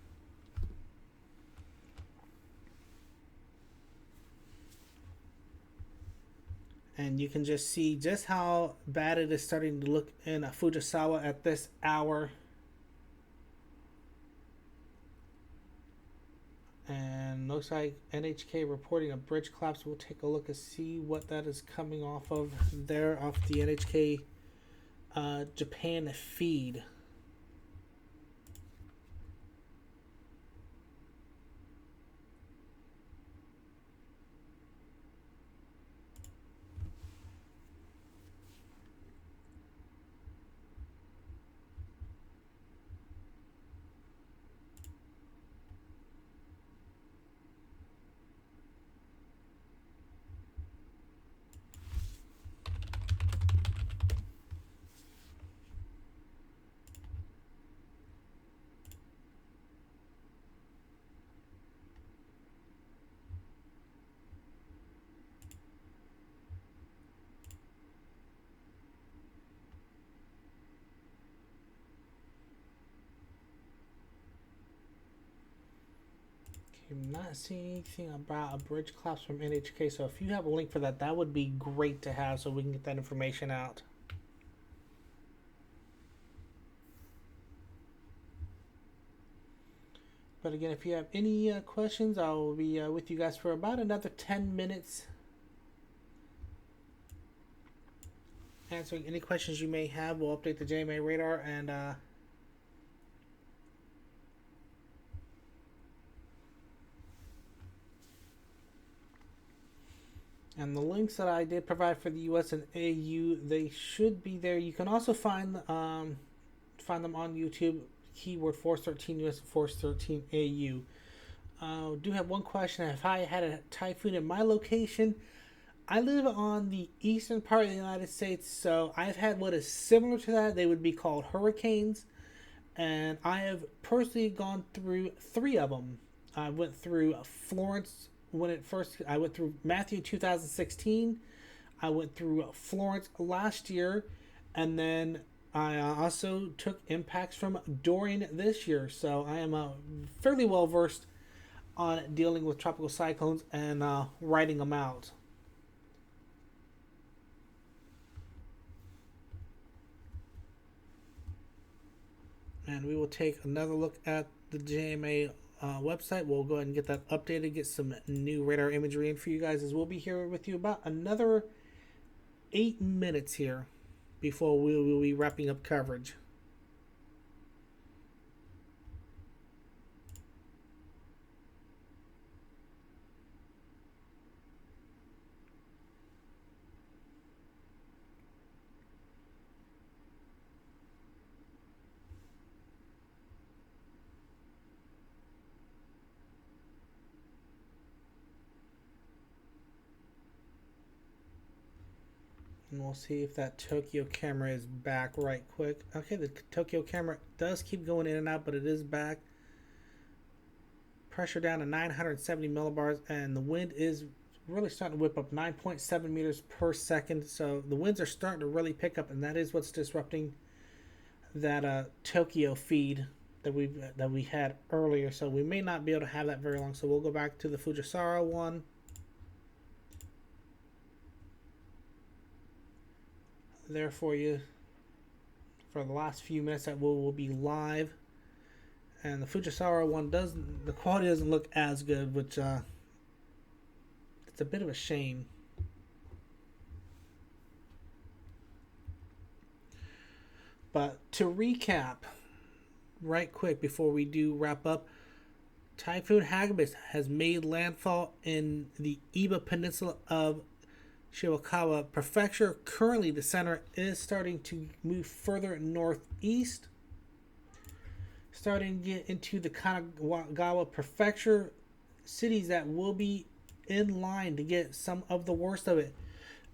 And you can just see just how bad it is starting to look in Fujisawa at this hour. And looks like NHK reporting a bridge collapse. We'll take a look and see what that is coming off of there, off the NHK Japan feed. I'm not seeing anything about a bridge collapse from NHK, so if you have a link for that, that would be great to have so we can get that information out. But again, if you have any questions, I will be with you guys for about another 10 minutes. Answering any questions you may have. We'll update the JMA radar and the links that I did provide for the US and AU, they should be there. You can also find them on YouTube. Keyword Force 13 US, Force 13 AU. Do have one question. If I had a typhoon in my location, I live on the eastern part of the United States, so I've had what is similar to that. They would be called hurricanes, and I have personally gone through 3 of them. I went through Florence when it first. I went through Matthew 2016. I went through Florence last year, and then I also took impacts from Dorian this year. So I am fairly well versed on dealing with tropical cyclones and writing them out. And we will take another look at the JMA website. We'll go ahead and get that updated, get some new radar imagery in for you guys, as we'll be here with you about another 8 minutes here before we will be wrapping up coverage. And we'll see if that Tokyo camera is back right quick. Okay, the Tokyo camera does keep going in and out, but it is back. Pressure down to 970 millibars, and the wind is really starting to whip up 9.7 meters per second. So the winds are starting to really pick up, and that is what's disrupting that Tokyo feed that we had earlier. So we may not be able to have that very long. So we'll go back to the Fujisawa one. There for you for the last few minutes that will be live. And the Fujisawa one the quality doesn't look as good, which it's a bit of a shame. But to recap, right quick before we do wrap up, Typhoon Hagibis has made landfall in the Iba Peninsula of Shiwakawa Prefecture. Currently, the center is starting to move further northeast, starting to get into the Kanagawa Prefecture. Cities that will be in line to get some of the worst of it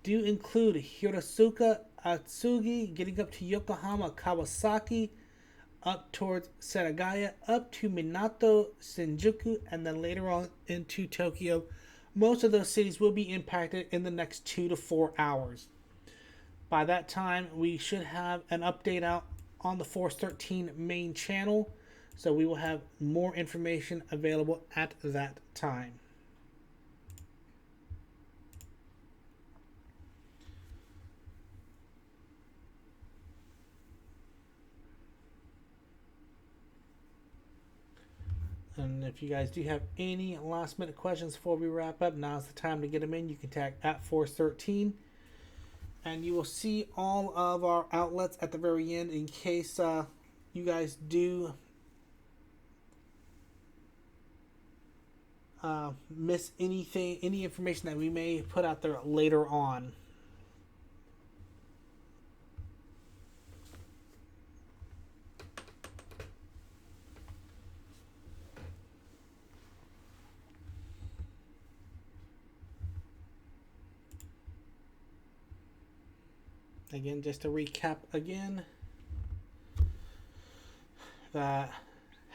do include Hirosuka, Atsugi, getting up to Yokohama, Kawasaki, up towards Setagaya, up to Minato, Shinjuku, and then later on into Tokyo. Most of those cities will be impacted in the next 2 to 4 hours. By that time, we should have an update out on the Force 13 main channel, so we will have more information available at that time. And if you guys do have any last minute questions before we wrap up, now's the time to get them in. You can tag at Force 13, and you will see all of our outlets at the very end in case you guys do miss any information that we may put out there later on. Again, just to recap again, the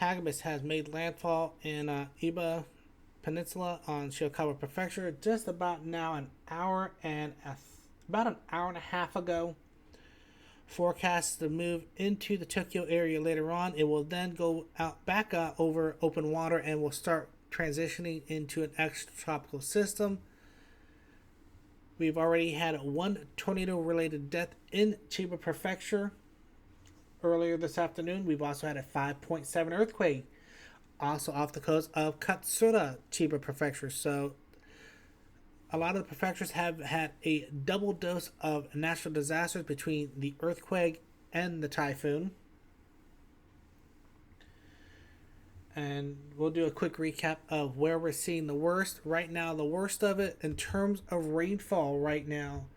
Hagibis has made landfall in Iba Peninsula on Shiwakawa Prefecture just about now about an hour and a half ago. Forecast to move into the Tokyo area later on. It will then go back over open water and will start transitioning into an extratropical system. We've already had one tornado-related death in Chiba Prefecture earlier this afternoon. We've also had a 5.7 earthquake, also off the coast of Katsura, Chiba Prefecture. So a lot of the prefectures have had a double dose of natural disasters between the earthquake and the typhoon. And we'll do a quick recap of where we're seeing the worst. Right now, the worst of it in terms of rainfall right now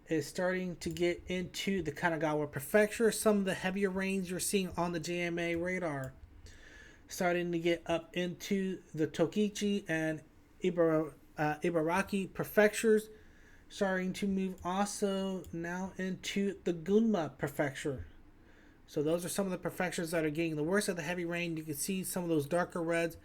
is starting to get into the Kanagawa Prefecture. Some of the heavier rains you're seeing on the JMA radar starting to get up into the Tokichi and Ibaraki prefectures, starting to move also now into the Gunma Prefecture. So those are some of the prefectures that are getting the worst of the heavy rain. You can see some of those darker reds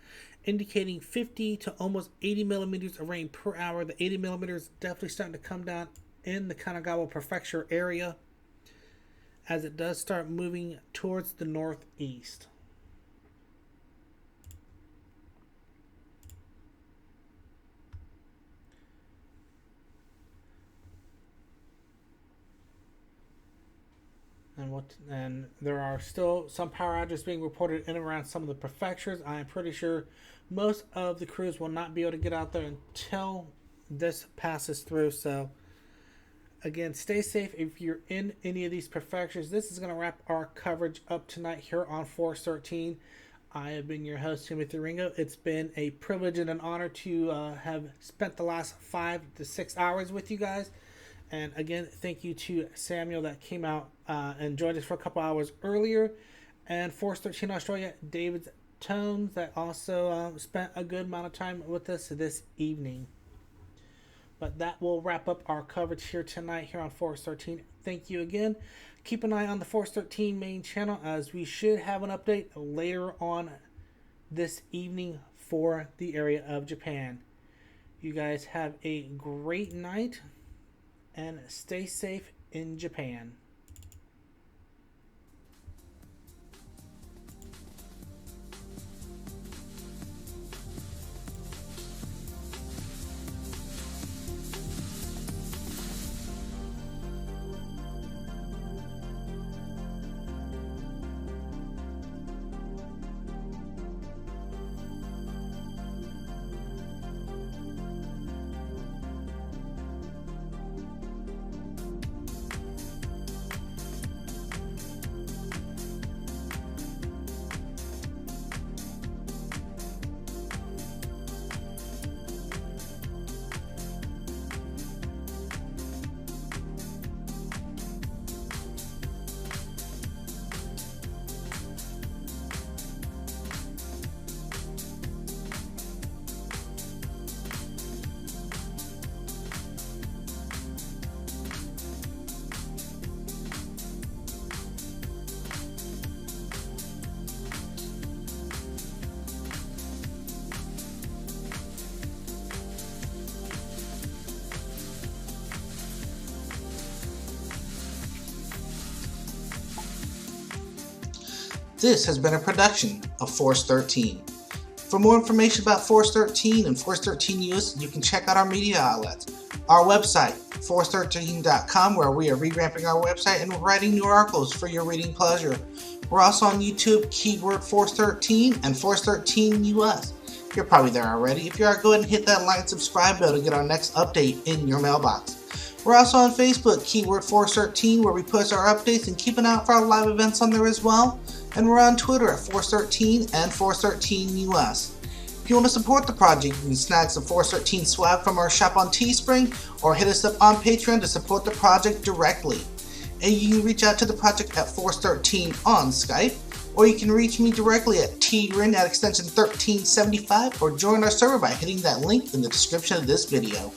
indicating 50 to almost 80 millimeters of rain per hour. The 80 millimeters definitely starting to come down in the Kanagawa Prefecture area as it does start moving towards the northeast. And there are still some power outages being reported in and around some of the prefectures. I am pretty sure most of the crews will not be able to get out there until this passes through. So again, stay safe if you're in any of these prefectures. This is going to wrap our coverage up tonight here on Force 13. I have been your host, Timothy Ringo. It's been a privilege and an honor to have spent the last 5 to 6 hours with you guys. And again, thank you to Samuel that came out and joined us for a couple hours earlier. And Force 13 Australia, David Tones, that also spent a good amount of time with us this evening. But that will wrap up our coverage here tonight here on Force 13. Thank you again. Keep an eye on the Force 13 main channel, as we should have an update later on this evening for the area of Japan. You guys have a great night and stay safe in Japan. This has been a production of Force 13. For more information about Force 13 and Force 13 US, you can check out our media outlets. Our website, force13.com, where we are revamping our website and writing new articles for your reading pleasure. We're also on YouTube, keyword Force 13 and Force 13 US. You're probably there already. If you are, go ahead and hit that like and subscribe bell to get our next update in your mailbox. We're also on Facebook, keyword Force 13, where we post our updates, and keep an eye out for our live events on there as well. And we're on Twitter at Force 13 and Force 13 US. If you want to support the project, you can snag some Force 13 swag from our shop on Teespring, or hit us up on Patreon to support the project directly. And you can reach out to the project at Force 13 on Skype, or you can reach me directly at trin at extension 1375, or join our server by hitting that link in the description of this video.